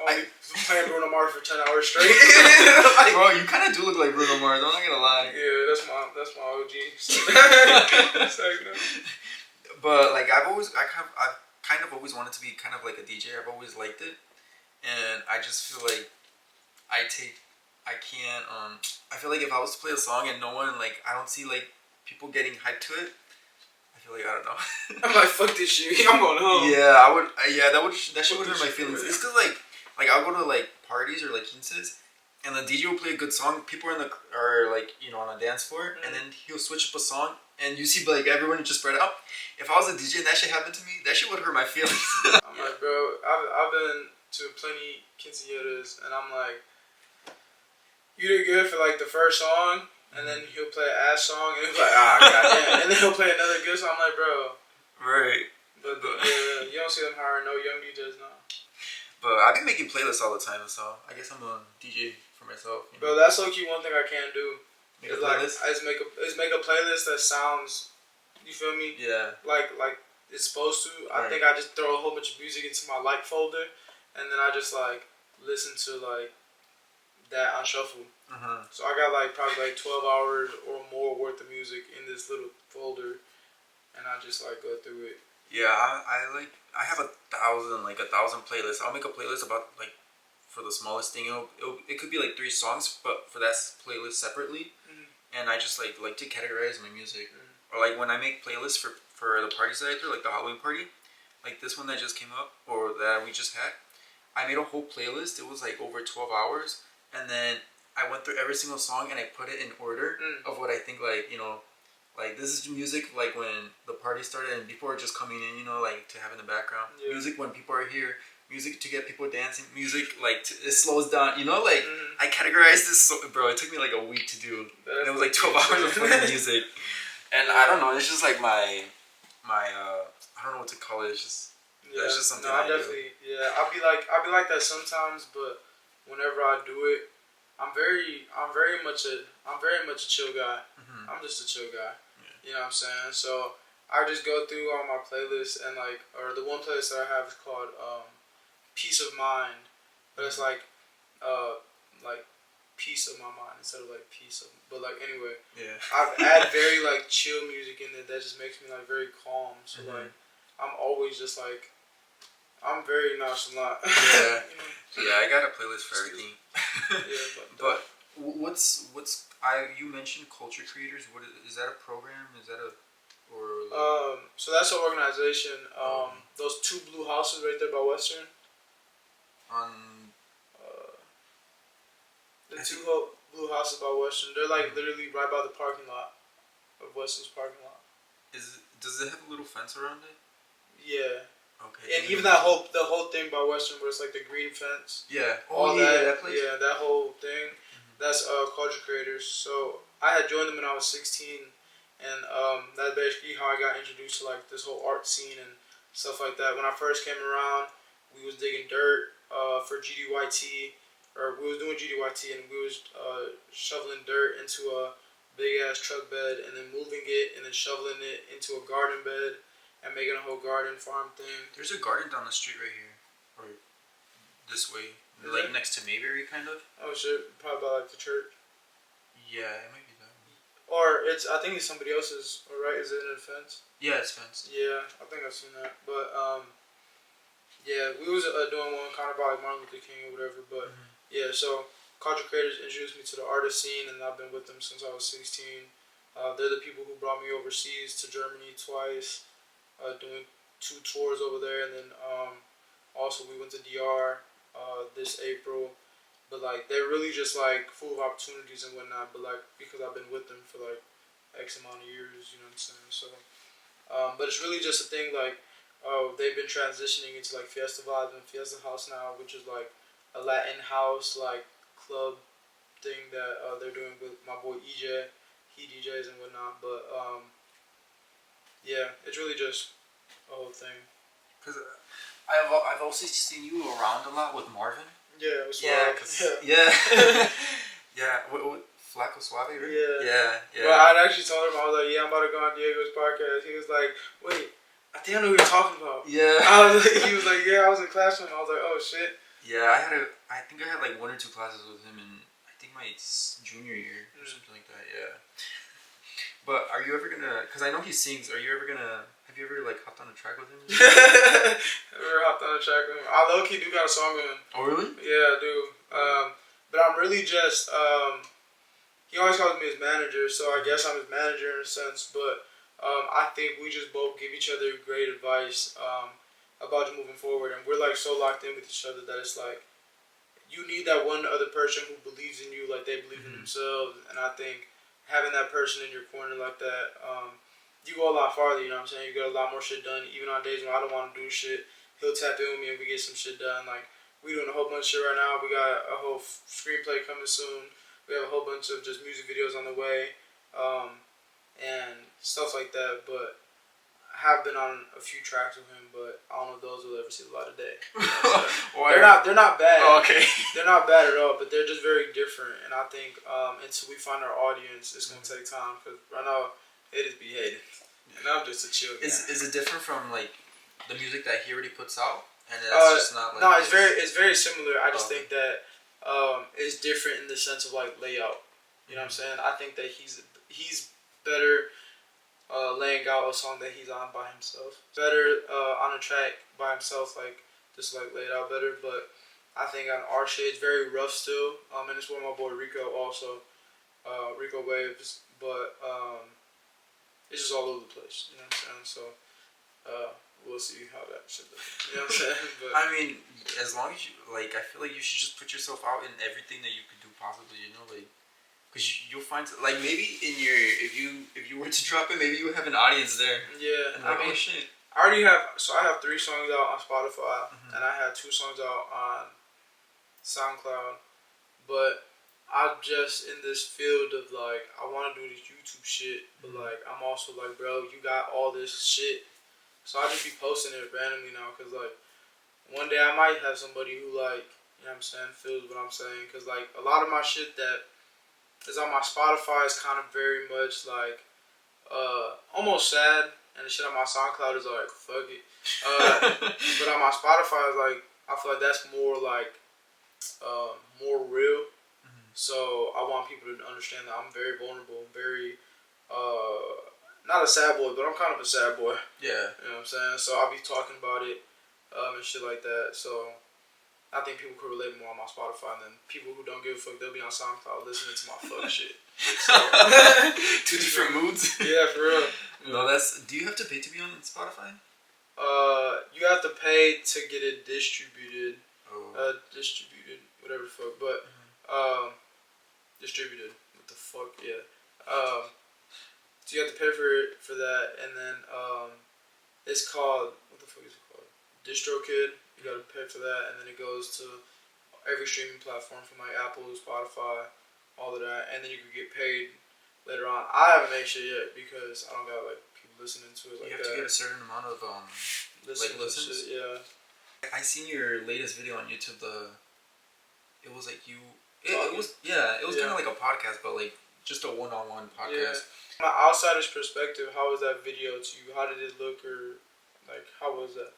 I'll be playing Bruno Mars for 10 hours straight. Like, bro, you kind of do look like Bruno Mars. I'm not gonna lie. Yeah, that's my OG. But like I've kind of always wanted to be kind of like a DJ. I've always liked it, and I just feel like I feel like if I was to play a song and no one like I don't see like people getting hyped to it, I feel like I don't know. I'm like fuck this shit. I'm going home. Yeah, I would. That shit would hurt my feelings. It's still like I'll go to like parties or like quinces, and the DJ will play a good song. People are like on a dance floor, and then he'll switch up a song. And you see, like, everyone just spread out. If I was a DJ and that shit happened to me, that shit would hurt my feelings. I'm like, bro, I've been to plenty quinceañeras, and I'm like, you did good for, like, the first song, and then he'll play an ass song, and he'll be like, goddamn. And then he'll play another good song. I'm like, bro. Right. But yeah, you don't see them hiring no young DJs now. But I've been making playlists all the time, so I guess I'm a DJ for myself. Bro, that's low-key one thing I can't do. Make a playlist? I just make a playlist that sounds, you feel me? Yeah. Like it's supposed to. I think I just throw a whole bunch of music into my like folder, and then I just like listen to like that on shuffle. So I got like probably like 12 hours or more worth of music in this little folder, and I just like go through it. Yeah, I have 1,000 playlists. I'll make a playlist about like. For the smallest thing, it could be like 3 songs, but for that playlist separately, and I just like to categorize my music, or like when I make playlists for the parties that I threw, like the Halloween party, like this one that just came up or that we just had, I made a whole playlist. It was like over 12 hours, and then I went through every single song and I put it in order of what I think like this is music like when the party started and people are just coming in, like to have in the background, music when people are here. Music to get people dancing. Music like it slows down. I categorized this. Bro, it took me like a week to do, and it was like 12 hours of playing music. And I don't know. It's just like my I don't know what to call it. It's just that's just something. No, I definitely do. Yeah. I'll be like that sometimes, but whenever I do it, I'm very much a chill guy. I'm just a chill guy. Yeah. You know what I'm saying? So I just go through all my playlists and like, or the one playlist that I have is called Peace of Mind, but it's like peace of my mind instead of like peace of. But like anyway, yeah, I've add very like chill music in there that just makes me like very calm. So like I'm always just like I'm very nonchalant. Yeah, you know? yeah. I got a playlist for everything. Yeah, but what's you mentioned culture creators. What is that a program? Is that a or like, so that's an organization. Those two blue houses right there by Western. on The two blue houses by Western. They're like literally right by the parking lot of Western's parking lot. Does it have a little fence around it? Yeah. Okay. And even the whole thing by Western where it's like the green fence. Yeah. All that place. Yeah, that whole thing. That's culture creators. So I had joined them when I was 16, and that's basically how I got introduced to like this whole art scene and stuff like that. When I first came around, we was digging dirt for GDYT, or we was doing GDYT, and we was shoveling dirt into a big ass truck bed, and then moving it, and then shoveling it into a garden bed, and making a whole garden farm thing. There's a garden down the street right here, or this way, like next to Mayberry, kind of. Oh shit! Probably by like the church. Yeah, it might be that one. Or I think it's somebody else's. Right? Is it in a fence? Yeah, it's fenced. Yeah, I think I've seen that. But yeah, we was doing one kind of about like Martin Luther King or whatever. But yeah, so culture creators introduced me to the artist scene, and I've been with them since I was 16. They're the people who brought me overseas to Germany twice, doing 2 tours over there, and then also we went to DR this April. But like they're really just like full of opportunities and whatnot. But like because I've been with them for like X amount of years, you know what I'm saying? So, but it's really just a thing like they've been transitioning into like Fiesta Vibes and Fiesta House now, which is like a Latin house like club thing that they're doing with my boy EJ. He DJs and whatnot. But yeah, it's really just a whole thing. Cause I've also seen you around a lot with Marvin. Yeah, it was yeah. Yeah. What Flaco Suave, right? Yeah. Yeah. Well, I'd actually told him, I was like, yeah, I'm about to go on Diego's podcast. He was like, wait, I think I know who you're talking about. Yeah. He was like, yeah, I was in class with him. I was like, oh shit. Yeah, I think I had like 1 or 2 classes with him in I think my junior year or something like that. Yeah. But are you ever gonna? Cause I know he sings. Are you ever gonna? Have you ever like hopped on a track with him? Ever hopped on a track with him? I low key do got a song with him. Oh really? Yeah, I do. But I'm really just he always calls me his manager, so I guess I'm his manager in a sense. But I think we just both give each other great advice about just moving forward, and we're like so locked in with each other that it's like you need that one other person who believes in you like they believe in themselves, and I think having that person in your corner like that, you go a lot farther, you know what I'm saying? You get a lot more shit done, even on days when I don't want to do shit. He'll tap in with me and we get some shit done. Like, we doing a whole bunch of shit right now. We got a whole screenplay coming soon. We have a whole bunch of just music videos on the way, and stuff like that. But I have been on a few tracks with him, but I don't know if those will ever see the light of day. They're not bad. Oh, okay. They're not bad at all, but they're just very different. And I think until we find our audience, it's gonna take time. Cause right now, haters be hating, and I'm just a chill guy. Is it different from like the music that he already puts out? And that's just not like no, it's very similar. I just think that it's different in the sense of like layout. You know what I'm saying? I think that he's better laying out a song that he's on by himself. Better on a track by himself, like just like laid out better. But I think on our shit, it's very rough still. And it's with my boy Rico also, Rico Waves. But it's just all over the place. You know what I'm saying? So we'll see how that shit looks. You know what I'm saying? But I mean, as long as you like, I feel like you should just put yourself out in everything that you could do possibly. You know, like. Cause you'll find like maybe in your if you were to drop it, maybe you would have an audience there. Yeah, like, I mean, oh shit. I already have. So I have 3 songs out on Spotify, and I had 2 songs out on SoundCloud. But I'm just in this field of like I want to do this YouTube shit, but like I'm also like, bro, you got all this shit, so I just be posting it randomly now. Cause like one day I might have somebody who like you know what I'm saying feels what I'm saying. Cause like a lot of my shit that is on my Spotify is kind of very much like almost sad, and the shit on my SoundCloud is like fuck it. But on my Spotify is like I feel like that's more like more real. So I want people to understand that I'm very vulnerable, very not a sad boy, but I'm kind of a sad boy. Yeah. You know what I'm saying? So I'll be talking about it and shit like that. So I think people could relate more on my Spotify than people who don't give a fuck. They'll be on SoundCloud listening to my fuck shit. So, two different moods. Yeah, for real. No, that's. Do you have to pay to be on Spotify? You have to pay to get it distributed. Oh. Distributed, whatever the fuck. But distributed. What the fuck? Yeah. So you have to pay for that, and then it's called, what the fuck is it called? DistroKid. You gotta pay for that, and then it goes to every streaming platform from like Apple, Spotify, all of that, and then you can get paid later on. I haven't made shit yet because I don't got like people listening to it like that. You have to get a certain amount of listens. Shit, yeah. I seen your latest video on YouTube. It was like you. It was kind of like a podcast, but like just a one-on-one podcast. Yeah. From an outsider's perspective, how was that video to you? How did it look, or like how was that?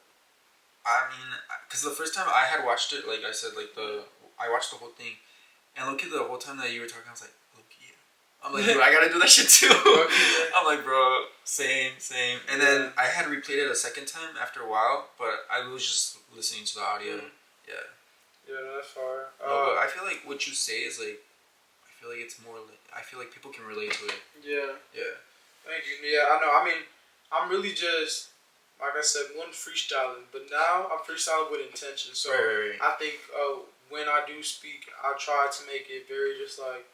I mean, because the first time I had watched it, like I said, I watched the whole thing, and look at the whole time that you were talking, I was like, Loki. I'm like, dude, I gotta do that shit too. I'm like, bro, same. And then I had replayed it a second time after a while, but I was just listening to the audio. Yeah. Yeah, that's far. No, but I feel like what you say is like, I feel like it's more like, I feel like people can relate to it. Yeah. Yeah. Thank you. Yeah, I know. I mean, I'm really just, like I said, one freestyling, but now I'm freestyling with intention. So right. I think when I do speak, I try to make it very just like,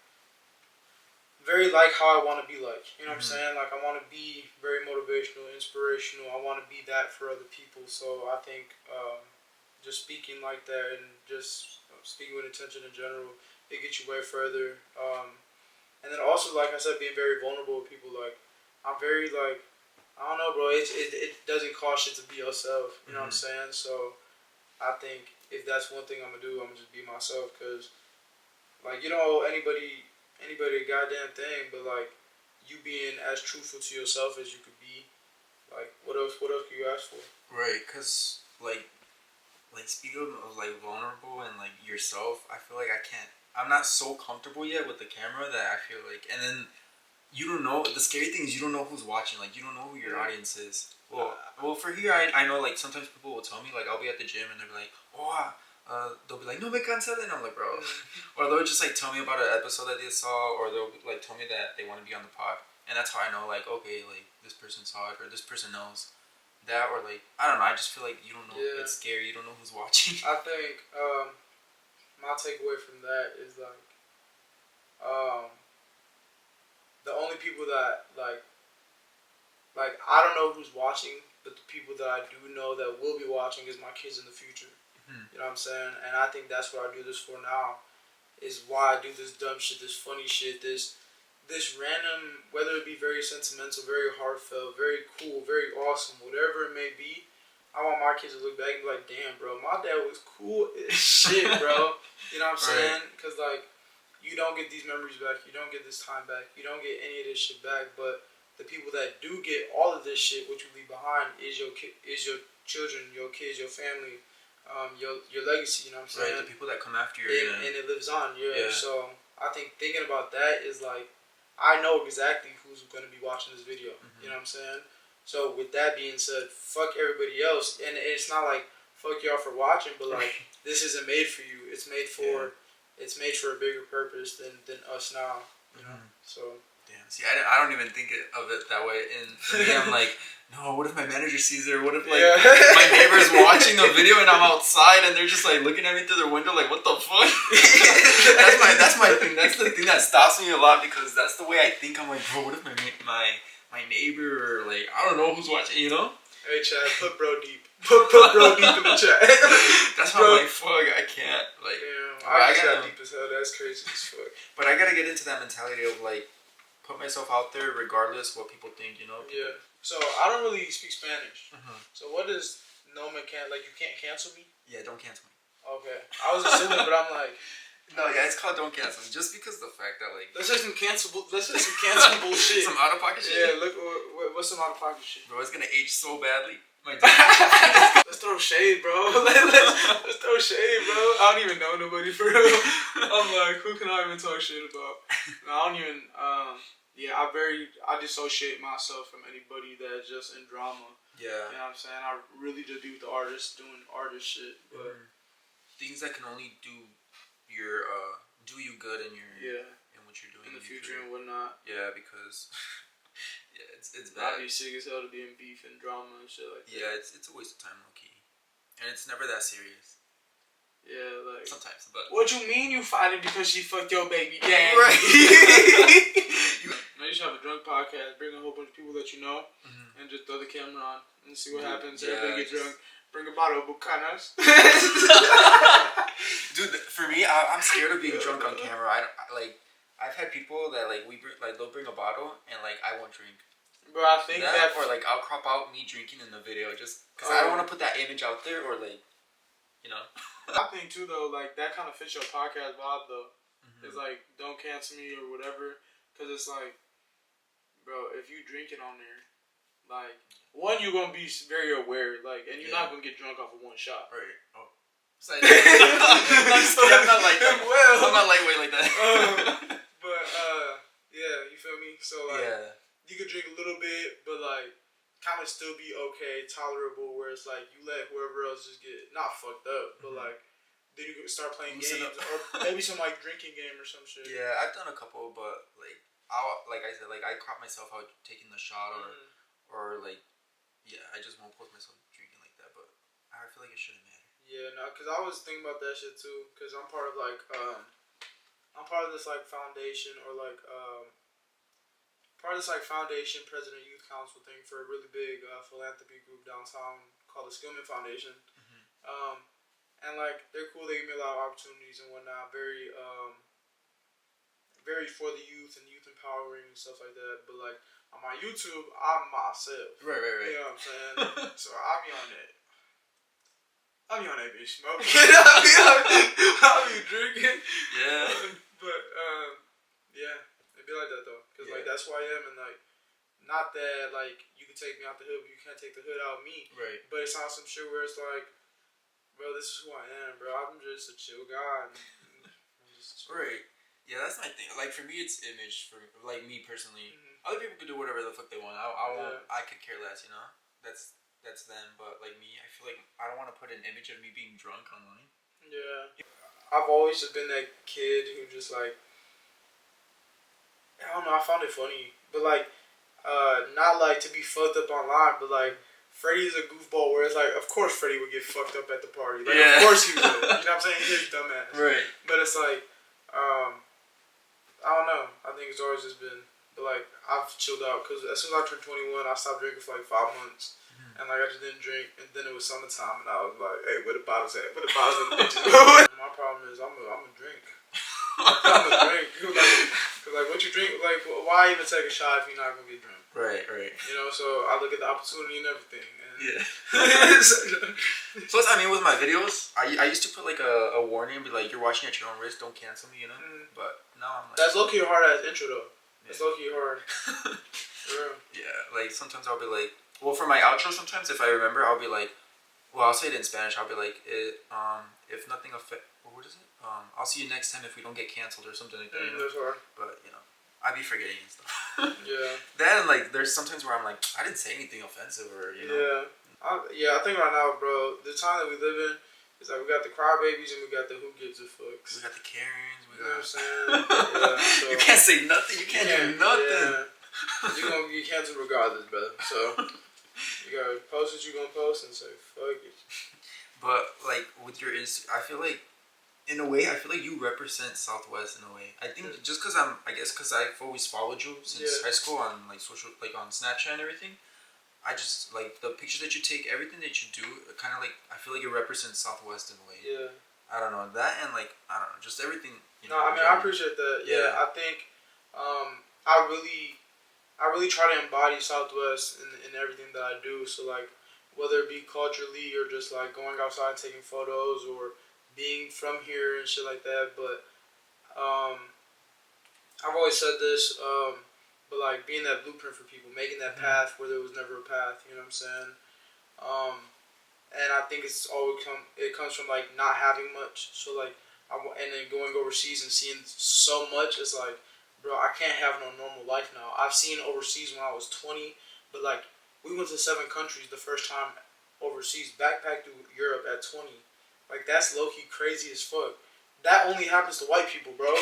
very like how I want to be like. You know what I'm saying? Like I want to be very motivational, inspirational. I want to be that for other people. So I think just speaking like that and just speaking with intention in general, it gets you way further. And then also, like I said, being very vulnerable with people. Like I'm very like, I don't know, bro. It doesn't cost shit to be yourself. You know what I'm saying? So I think if that's one thing I'm gonna do, I'm gonna just be myself. Cause like you don't owe anybody a goddamn thing, but like you being as truthful to yourself as you could be. Like what else could you ask for? Right, cause like speaking of like vulnerable and like yourself, I feel like I'm not so comfortable yet with the camera that I feel like, and then you don't know, the scary thing is you don't know who's watching, like you don't know who your audience is. Well for here, I know like sometimes people will tell me, like I'll be at the gym and they'll be like, they'll be like, no me cancel, and I'm like, bro. Or they'll just like tell me about an episode that they saw, or they'll like tell me that they want to be on the pod, and that's how I know like, okay, like this person saw it, or this person knows that, or like I don't know, I just feel like you don't know. It's scary, you don't know who's watching. I think my takeaway from that is like the only people that like I don't know who's watching, but the people that I do know that will be watching is my kids in the future. You know what I'm saying? And I think that's what I do this for now, is why I do this dumb shit, this funny shit, this random, whether it be very sentimental, very heartfelt, very cool, very awesome, whatever it may be. I want my kids to look back and be like, damn, bro, my dad was cool as shit, bro. You know what I'm saying? Because, like, you don't get these memories back. You don't get this time back. You don't get any of this shit back. But the people that do get all of this shit, what you leave behind is your children, your kids, your family, your legacy, you know what I'm saying? Right, the people that come after you. And it lives on, So I think thinking about that is like, I know exactly who's going to be watching this video. You know what I'm saying? So with that being said, fuck everybody else. And it's not like, fuck y'all for watching, but like, this isn't made for you. It's made for a bigger purpose than us now, you know? So. Damn. See, I don't even think of it that way. And for me, I'm like, no, what if my manager sees it? What if like my neighbor's watching the video and I'm outside and they're just like looking at me through their window like, what the fuck? that's my thing. That's the thing that stops me a lot, because that's the way I think. I'm like, bro, what if my neighbor, or like, I don't know who's watching, you know? Hey, Chad, put bro deep. Put bro deep in the chat. That's why I'm like, fuck, I can't. Like, I got deep as hell. That's crazy as fuck. But I gotta get into that mentality of like, put myself out there regardless what people think, you know? Yeah. So I don't really speak Spanish. So what does no me can, like, you can't cancel me? Yeah, don't cancel me. Okay. I was assuming, but I'm like, No, yeah, it's called Don't Cancel Me. Just because the fact that like let's say some cancelable shit. Some out of pocket shit. Yeah, look what's some out of pocket shit. Bro, it's gonna age so badly. Let's throw shade, bro. Let's throw shade, bro. I don't even know nobody for real. I'm like, who can I even talk shit about? No, I don't even. Yeah, I dissociate myself from anybody that's just in drama. Yeah. You know what I'm saying? I really just be with the artists doing artist shit, but things that can only do you good in your in what you're doing in the future and whatnot. Yeah, because it's bad. I'd be sick as hell to be in beef and drama and shit like that. Yeah, it's a waste of time, low key, and it's never that serious. Yeah, like sometimes, but what you mean you fighting because she fucked your baby daddy? Right. No, you should have a drunk podcast, bring a whole bunch of people that you know, and just throw the camera on and see what happens. Everybody get drunk. Bring a bottle of Bucanas. Dude, for me, I'm scared of being drunk on camera. I've had people that they'll bring a bottle and I won't drink. Bro, I think that or I'll crop out me drinking in the video just because I don't want to put that image out there or I think too though, that kind of fits your podcast vibe though. It's don't cancel me or whatever, because it's bro, if you drinking on there, one, you're gonna be very aware, and you're not gonna get drunk off of one shot. Right. Oh. I'm not like that. Well, I'm not lightweight like that. But yeah, you feel me? So you could drink a little bit, but kind of still be okay, tolerable. Where it's you let whoever else just get not fucked up, but then you can start playing games or maybe some drinking game or some shit. Yeah, I've done a couple, but I caught myself out taking the shot or I just won't force myself drinking like that. But I feel like it shouldn't matter. Yeah, no, because I was thinking about that shit too. Because I'm part of I'm part of this foundation or part of this foundation president youth council thing for a really big philanthropy group downtown called the Skillman Foundation. And they're cool. They give me a lot of opportunities and whatnot. Very very for the youth and youth empowering and stuff like that. But on my YouTube, I'm myself. Right. You know what I'm saying? So I'll be on that. I'll be on that bitch smoking. I'll be drinking. Yeah. But yeah, it'd be like that though, cause that's who I am, and not that you can take me out the hood, but you can't take the hood out of me. Right. But it's not some shit where it's bro, this is who I am, bro. I'm just a chill guy. Right. Yeah, that's my thing. For me, it's image. For me personally, other people can do whatever the fuck they want. I won't. I could care less. You know. That's them. But me, I feel I don't want to put an image of me being drunk online. Yeah. I've always just been that kid who just I don't know. I found it funny, but not to be fucked up online, but Freddy's a goofball where it's of course Freddy would get fucked up at the party. Of course he would. You know what I'm saying? He's a dumbass. Right. But it's I don't know. I think it's always just been, but I've chilled out because as soon as I turned 21, I stopped drinking for 5 months. And I just didn't drink, and then it was summertime, and I was hey, where the bottles at? Where the bottles at the bitches? My problem is I'm a drink. I'm a drink. Cause what you drink, why even take a shot if you're not gonna get drunk? Right. You know, so I look at the opportunity and everything. And Plus, with my videos, I used to put a warning, be you're watching at your own risk, don't cancel me, you know. But now I'm that's low key hard as intro though. That's low key hard. For real. Yeah, sometimes I'll be well, for my outro, sometimes if I remember, I'll be well, I'll say it in Spanish. I'll be if nothing what is it? I'll see you next time if we don't get canceled or something like that. That's hard. But I be forgetting and stuff. Yeah. Then there's sometimes where I'm I didn't say anything offensive or Yeah. I think right now, bro, the time that we live in is we got the crybabies and we got the who gives a fucks. We got the Karens. You know what I'm saying? Yeah. So, you can't say nothing. You can't do nothing. Yeah. You're gonna get canceled regardless, brother. So. You gotta post what you gonna post and say fuck it. But with your I feel in a way, I feel you represent Southwest in a way. I think just because because I've always followed you since high school on social, on Snapchat and everything. I just the pictures that you take, everything that you do, kind of I feel it represents Southwest in a way. Yeah. I don't know that, and I don't know, just everything. I appreciate that. Yeah. I think, I really try to embody Southwest in everything that I do. So whether it be culturally or just going outside and taking photos or being from here and shit like that. But I've always said this, but like being that blueprint for people, making that path where there was never a path. You know what I'm saying? And I think it comes from like not having much. So like, and then going overseas and seeing so much. It's like, bro, I can't have no normal life now. I've seen overseas when I was 20, but like we went to 7 countries the first time overseas, backpacked through Europe at 20. Like that's low key crazy as fuck. That only happens to white people, bro. You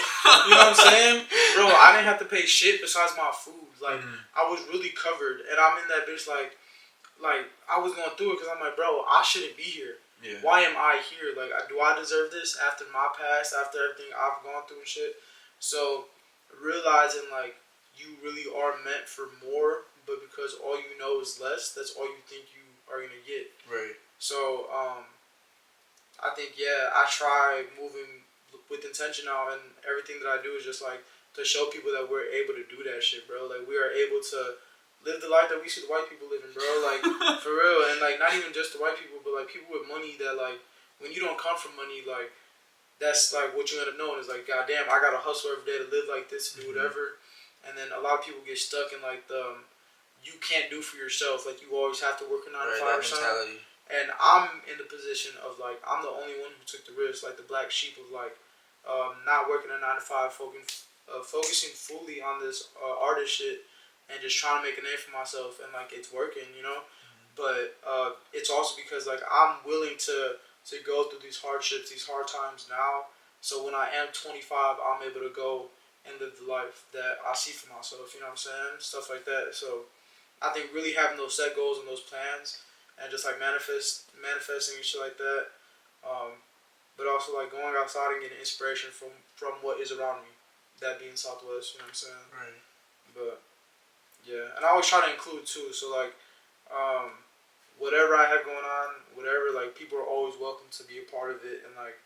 know what I'm saying? Bro, I didn't have to pay shit besides my food. Like, I was really covered. And I'm in that bitch like I was going through it because I'm like, bro, I shouldn't be here. Yeah. Why am I here? Like, do I deserve this after my past, after everything I've gone through and shit? So, realizing, like, you really are meant for more, but because all you know is less, that's all you think you are going to get. Right. So, I think, yeah, I try moving with intention now, and everything that I do is just like to show people that we're able to do that shit, bro. Like we are able to live the life that we see the white people living, bro. Like for real, and like not even just the white people, but like people with money that like when you don't come from money, like that's like what you end up knowing is like, goddamn, I gotta hustle every day to live like this, to do whatever. And then a lot of people get stuck in like the you can't do for yourself, like you always have to work a 9 to 5 or something. And I'm in the position of like I'm the only one who took the risk, like the black sheep of like not working a 9 to 5, focusing fully on this artist shit, and just trying to make a name for myself, and like it's working, you know. But it's also because like I'm willing to go through these hardships, these hard times now. So when I am 25, I'm able to go and live the life that I see for myself. You know what I'm saying? Stuff like that. So I think really having those set goals and those plans, and just like manifesting and shit like that. But also like going outside and getting inspiration from what is around me. That being Southwest, you know what I'm saying? Right. But yeah, and I always try to include too. So like, whatever I have going on, whatever, like people are always welcome to be a part of it, and like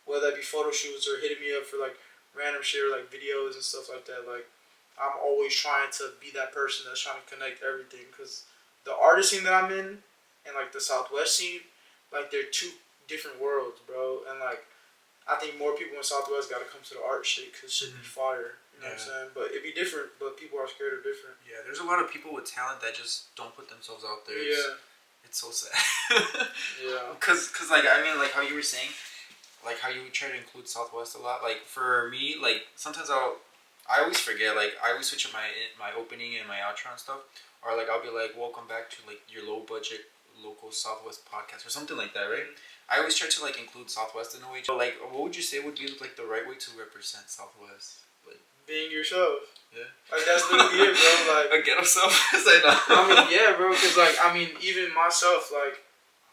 whether that be photo shoots or hitting me up for like random shit or like videos and stuff like that. Like I'm always trying to be that person that's trying to connect everything, because the artist scene that I'm in and like the Southwest scene, like they're two different worlds, bro. And like I think more people in Southwest got to come to the art shit because shit be fire. You know what I'm saying? But it'd be different, but people are scared of different. Yeah, there's a lot of people with talent that just don't put themselves out there. Yeah. It's so sad. Yeah. Cause like I mean, like how you were saying, like how you try to include Southwest a lot. Like for me, like sometimes I always forget. Like I always switch up my opening and my outro and stuff, or like I'll be like, welcome back to like your low budget local Southwest podcast or something like that, right? I always try to like include Southwest in a way. But like, what would you say would be like the right way to represent Southwest? Like being yourself. Yeah. Like that's literally it, bro. Like a ghetto Southwest. I know. I mean, yeah, bro. Cause like I mean, even myself, like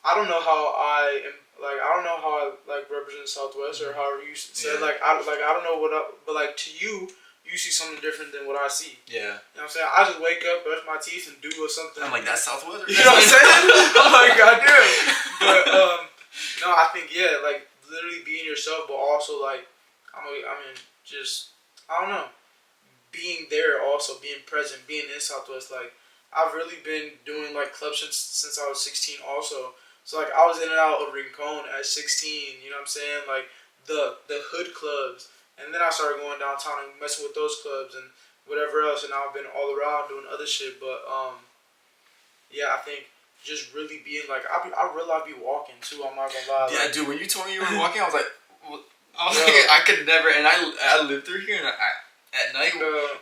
I don't know how I am. Like I don't know how I like represent Southwest or however you said. Yeah. I don't know but like to you. You see something different than what I see. Yeah. You know what I'm saying? I just wake up, brush my teeth, and do something. I'm like, that's Southwest? You know what I'm saying? I'm like, goddamn. But, no, I think, yeah, like, literally being yourself, but also, like, I mean, just, I don't know, being there also, being present, being in Southwest. Like, I've really been doing, like, club since I was 16 also. So, like, I was in and out of Rincon at 16, you know what I'm saying? Like, the hood clubs. And then I started going downtown and messing with those clubs and whatever else. And now I've been all around doing other shit. But, yeah, I think just really being like, I realize I be walking too. I'm not gonna lie. Yeah, like, dude, when you told me you were walking, I was like, I could never. And I live through here, and at night,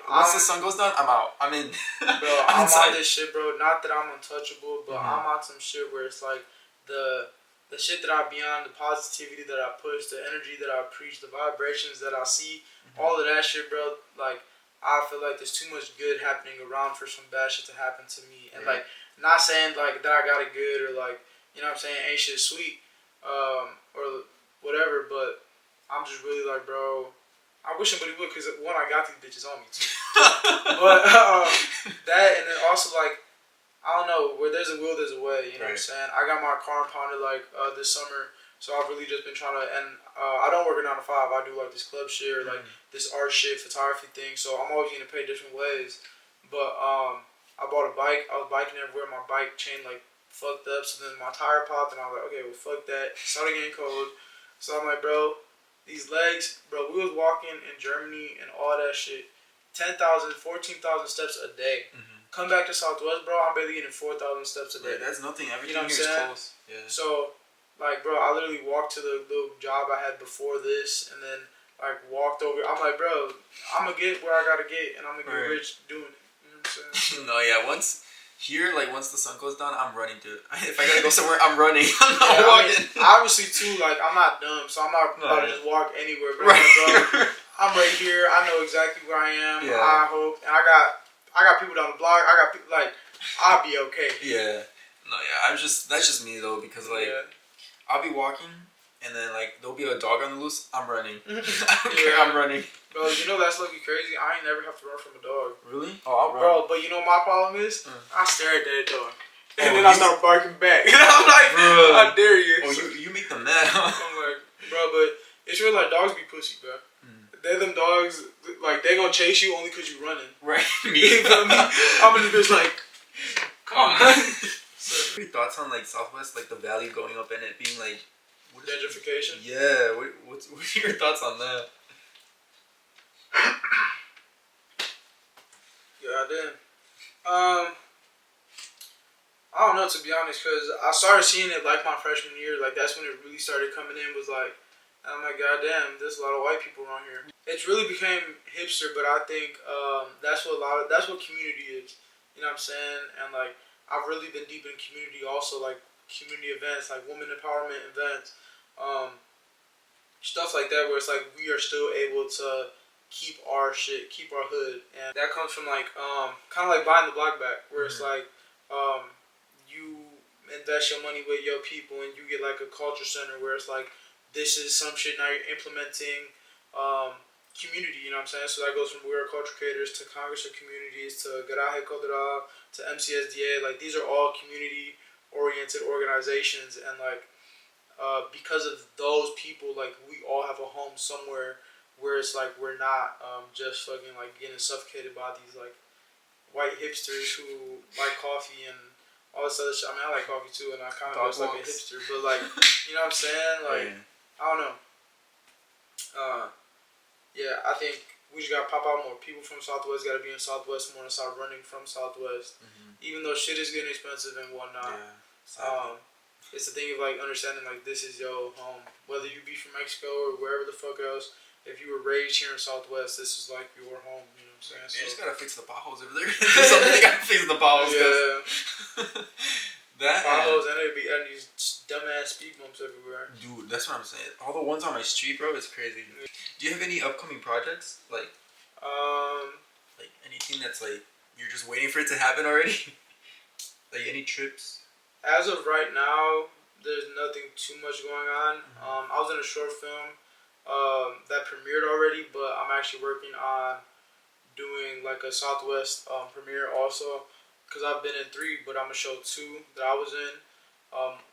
once the sun goes down, I'm out. I'm in. Bro, I'm on this shit, bro. Not that I'm untouchable, but I'm on some shit where it's like the shit that I be on, the positivity that I push, the energy that I preach, the vibrations that I see, all of that shit, bro. Like, I feel like there's too much good happening around for some bad shit to happen to me. And, like, not saying, like, that I got it good or, like, you know what I'm saying, ain't shit sweet or whatever, but I'm just really like, bro, I wish somebody would, because, one, I got these bitches on me, too. But that, and then also, like, I don't know, where there's a will, there's a way, you know what I'm saying? I got my car impounded, like, this summer, so I've really just been trying to, and I don't work a 9 to 5, I do, like, this club shit, or, like, this art shit, photography thing, so I'm always getting paid different ways, but, I bought a bike, I was biking everywhere, my bike chain, like, fucked up, so then my tire popped, and I was like, okay, well, fuck that, started getting cold, so I'm like, bro, these legs, bro. We was walking in Germany and all that shit. 10,000, 14,000 steps a day. Come back to Southwest, bro. I'm barely getting 4,000 steps a day. Right, that's nothing. Everything you know here is close. Yeah. So, like, bro, I literally walked to the little job I had before this, and then like walked over. I'm like, bro, I'm gonna get where I gotta get, and I'm gonna get rich doing it. You know what I'm saying? No, yeah. Once the sun goes down, I'm running to it. If I gotta go somewhere, I'm running. I'm not walking. I mean, obviously, too, like, I'm not dumb, so I'm not about to just walk anywhere. But right. Like, bro, I'm right here. I know exactly where I am. Yeah. I hope, and I got people down the block. I got people like, I'll be okay. Yeah. No, yeah. That's just me though, because like, I'll be walking, and then like there'll be a dog on the loose. I'm running. I don't care. I'm running. Bro, you know that's looking crazy. I ain't never have to run from a dog. Really? Oh, I'll run. Bro, but you know my problem is I stare at that dog, and then I start barking back. And I'm like, I dare you. Oh, you make them mad. Huh? I'm like, bro, but it's really like dogs be pussy, bro. They're them dogs, like, they gonna chase you only because you running. Right. You feel me? I'm in the bitch like, come on. So, what are your thoughts on, like, Southwest, like, the valley going up and it being, like... gentrification? Yeah. What are your thoughts on that? Yeah, I did. I don't know, to be honest, because I started seeing it, like, my freshman year. Like, that's when it really started coming in, was like... I'm like, goddamn, there's a lot of white people around here. It's really became hipster, but I think that's what community is. You know what I'm saying? And like, I've really been deep in community also, like community events, like women empowerment events, stuff like that, where it's like we are still able to keep our shit, keep our hood, and that comes from like kind of like buying the block back, where it's like you invest your money with your people, and you get like a culture center where it's like, this is some shit now you're implementing community, you know what I'm saying? So that goes from We Are Culture Creators to Congress of Communities to Garaje Cultural to MCSDA. Like, these are all community-oriented organizations, and like because of those people, like, we all have a home somewhere where it's like we're not just fucking like getting suffocated by these like white hipsters who like coffee and all this other shit. I mean, I like coffee too, and I kind of look like a hipster, but like, you know what I'm saying? Like, I don't know. Yeah, I think we just gotta pop out more. People from Southwest gotta be in Southwest more and start running from Southwest. Even though shit is getting expensive and whatnot. It's the thing of like understanding like this is your home. Whether you be from Mexico or wherever the fuck else, if you were raised here in Southwest, this is like your home. You know what I'm saying? They just gotta fix the potholes over there. Something they gotta fix the potholes. Yeah. That potholes and these dumbass speed bumps everywhere. Dude, that's what I'm saying. All the ones on my street, bro, it's crazy. Do you have any upcoming projects? Like anything that's like you're just waiting for it to happen already? Like any trips? As of right now, there's nothing too much going on. I was in a short film that premiered already, but I'm actually working on doing like a Southwest premiere also. Because I've been in 3, but I'm going to show 2 that I was in.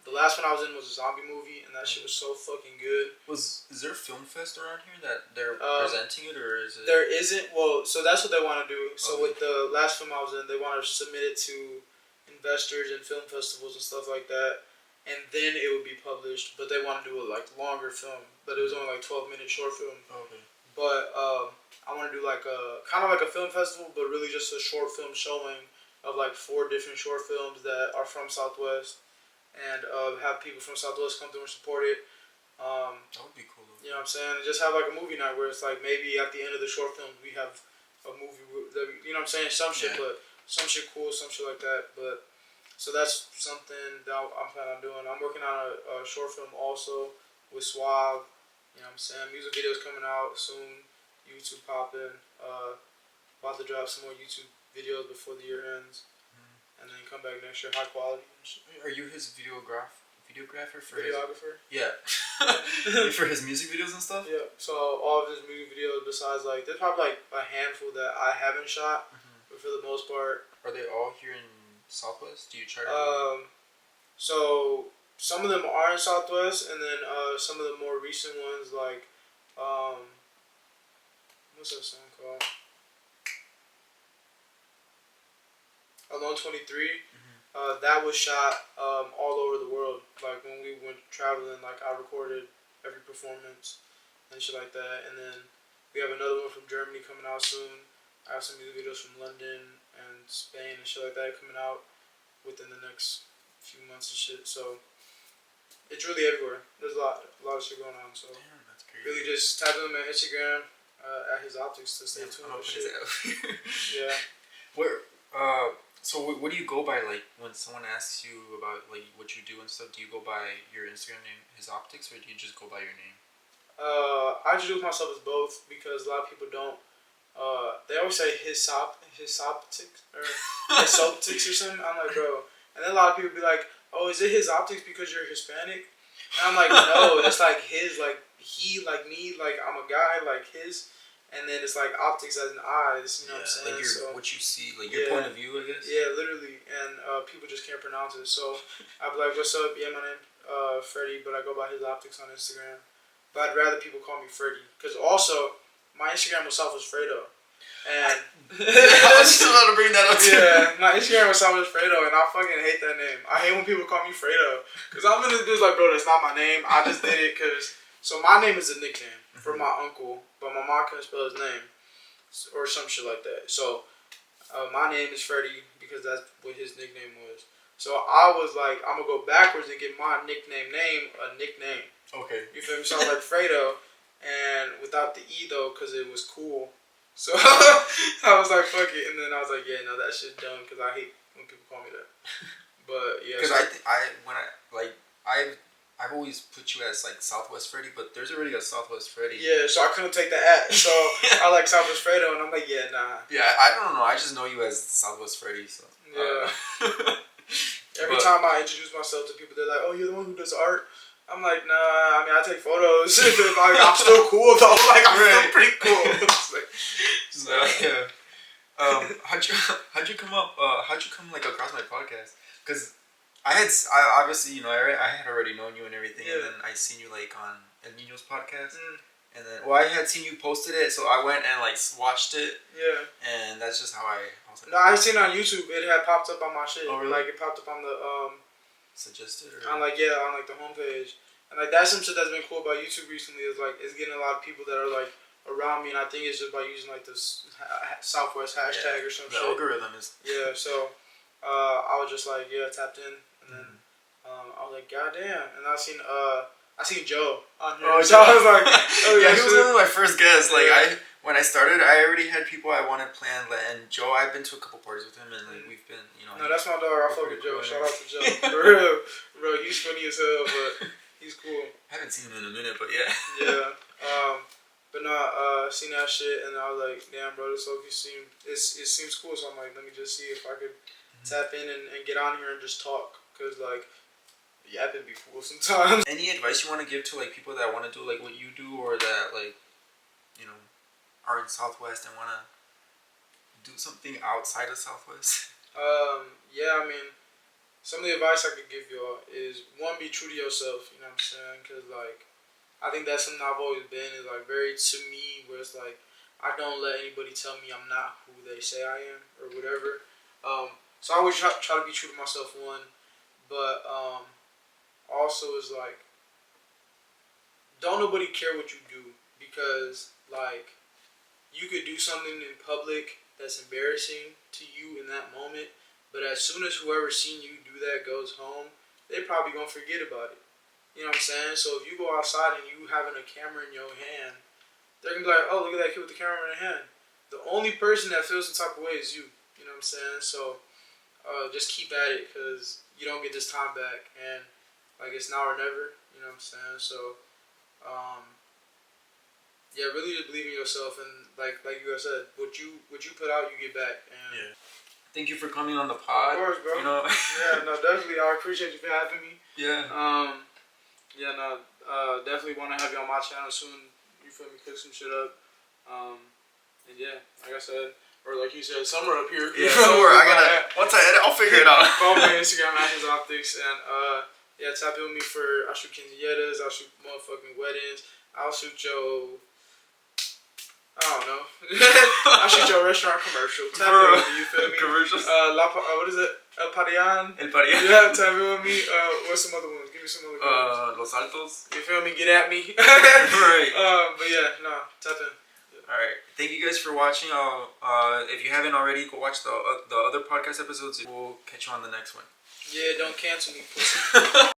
The last one I was in was a zombie movie, and that shit was so fucking good. Is there a film fest around here that they're presenting it, or is it? There isn't. Well, so that's what they want to do. So with the last film I was in, they want to submit it to investors and film festivals and stuff like that, and then it would be published. But they want to do a like longer film, but it was only like 12-minute short film. Okay. But I want to do like a kind of like a film festival, but really just a short film showing of like 4 different short films that are from Southwest, and have people from Southwest come through and support it. That would be cool. You know what I'm saying? And just have like a movie night where it's like maybe at the end of the short film we have a movie that you know what I'm saying? Some shit, but some shit cool, some shit like that. But so that's something that I'm planning on doing. I'm working on a short film also with Suave. You know what I'm saying? Music videos coming out soon. YouTube popping. About to drop some more YouTube videos before the year ends, and then come back next year high quality. Are you his videographer for videographer? Yeah. For his music videos and stuff? Yeah. So all of his music videos, besides like there's probably like a handful that I haven't shot, but for the most part, are they all here in Southwest? Do you try to? So some of them are in Southwest, and then some of the more recent ones like what's that song called? Alone 23, that was shot all over the world. Like when we went traveling, like I recorded every performance. and shit like that. And then we have another one from Germany coming out soon. I have some music videos from London and Spain and shit like that coming out within the next few months and shit. So it's really everywhere. There's a lot of shit going on. So damn, that's crazy. really just tap in on Instagram at hisoptics to stay tuned with shit. Yeah. Where so what do you go by, like, when someone asks you about, like, what you do and stuff? Do you go by your Instagram name, hisoptics, or do you just go by your name? I introduce myself as both because a lot of people don't. They always say hisoptics or hisoptics or something. I'm like, bro. And then a lot of people be like, oh, is it hisoptics because you're Hispanic? And I'm like, no, it's like his, like he, like me, like I'm a guy, like his. And then it's like optics as in eyes, you know what I'm saying? Like so, what you see, like your point of view, I guess? Yeah, literally. And people just can't pronounce it. So I'd be like, what's up? Yeah, my name Freddy, but I go by hisoptics on Instagram. But I'd rather people call me Freddy. Because also, my Instagram myself was Fredo. And I was just about to bring that up too. Yeah, my Instagram myself was Fredo, and I fucking hate that name. I hate when people call me Fredo. Because I'm in this dude's like, bro, that's not my name. I just did it because... So my name is a nickname for my uncle, but my mom couldn't spell his name or some shit like that. So my name is Freddy because that's what his nickname was. So I was like, I'm gonna go backwards and give my nickname name a nickname. Okay. You feel me? So I was like Fredo, and without the E though, because it was cool. So I was like, fuck it, and then I was like, yeah, no, that shit's dumb because I hate when people call me that. But yeah. Because I've always put you as like Southwest Freddy, but there's already a Southwest Freddy. Yeah, so I couldn't take the at. So I like Southwest Fredo, and I'm like, yeah, nah. Yeah, I don't know. I just know you as Southwest Freddy. So yeah. Every time I introduce myself to people, they're like, "Oh, you're the one who does art." I'm like, nah. I mean, I take photos. Like, I'm still cool though. Like, I'm still pretty cool. Yeah. How'd you come like across my podcast? Because I obviously, you know, I had already known you and everything, and then I seen you like on El Niño's podcast, and then I had seen you posted it, so I went and like watched it, and that's just how I was like, no, I seen it on YouTube. It had popped up on my shit. Oh, really? Like it popped up on the suggested or on like the homepage, and like that's some shit that's been cool about YouTube recently. Is like it's getting a lot of people that are like around me, and I think it's just by using like this Southwest hashtag or some shit. The algorithm is so I was just like tapped in. And then I was like, God damn. And I seen Joe on here. Oh, so I was like, oh yeah, he was one of my first guests. Like when I started, I already had people I wanted planned, and Joe, I've been to a couple parties with him, and like we've been, you know. No, that's my dog. I fuck with Joe. Shout out to Joe. For real, bro. He's funny as hell, but he's cool. I haven't seen him in a minute, but yeah. Yeah. But no, seen that shit, and I was like, damn, bro, this Loki it seems cool. So I'm like, let me just see if I could tap in and get on here and just talk. Cause like, yapping be cool sometimes. Any advice you want to give to like people that want to do like what you do, or that like, you know, are in Southwest and want to do something outside of Southwest? Yeah, I mean, some of the advice I could give y'all is one, be true to yourself. You know what I'm saying? Cause like, I think that's something I've always been is like very to me, where it's like I don't let anybody tell me I'm not who they say I am or whatever. So I always try to be true to myself. One. But also is like, don't nobody care what you do, because like you could do something in public that's embarrassing to you in that moment, but as soon as whoever seen you do that goes home, they probably gonna forget about it. You know what I'm saying? So if you go outside and you having a camera in your hand, they're gonna be like, oh, look at that kid with the camera in their hand. The only person that feels the type of way is you. You know what I'm saying? So just keep at it, because you don't get this time back, and like it's now or never. You know what I'm saying? So, yeah, really just believe in yourself, and like you guys said, what you put out, you get back. And Thank you for coming on the pod. Of course, bro. You know? Yeah, no, definitely. I appreciate you for having me. Yeah. Definitely want to have you on my channel soon. You feel me? Cook some shit up. And yeah, like I said. Or like you said, somewhere up here. Yeah, somewhere. Once I edit, I'll figure it out. Follow me on Instagram at hisoptics, and tap in with me for I'll shoot quinceañeras, I'll shoot motherfucking weddings, I'll shoot your I'll shoot your restaurant commercial. Tap in with me, you feel me? Commercials. What is it? El Parian. El Parian. Yeah, tap in with me. What's some other ones? Give me me some other clubs. Los Altos. You feel me? Get at me. Right. But yeah, no, tap in. Yeah. All right. Thank you guys for watching. If you haven't already, go watch the other podcast episodes. We'll catch you on the next one. Yeah, don't cancel me, pussy.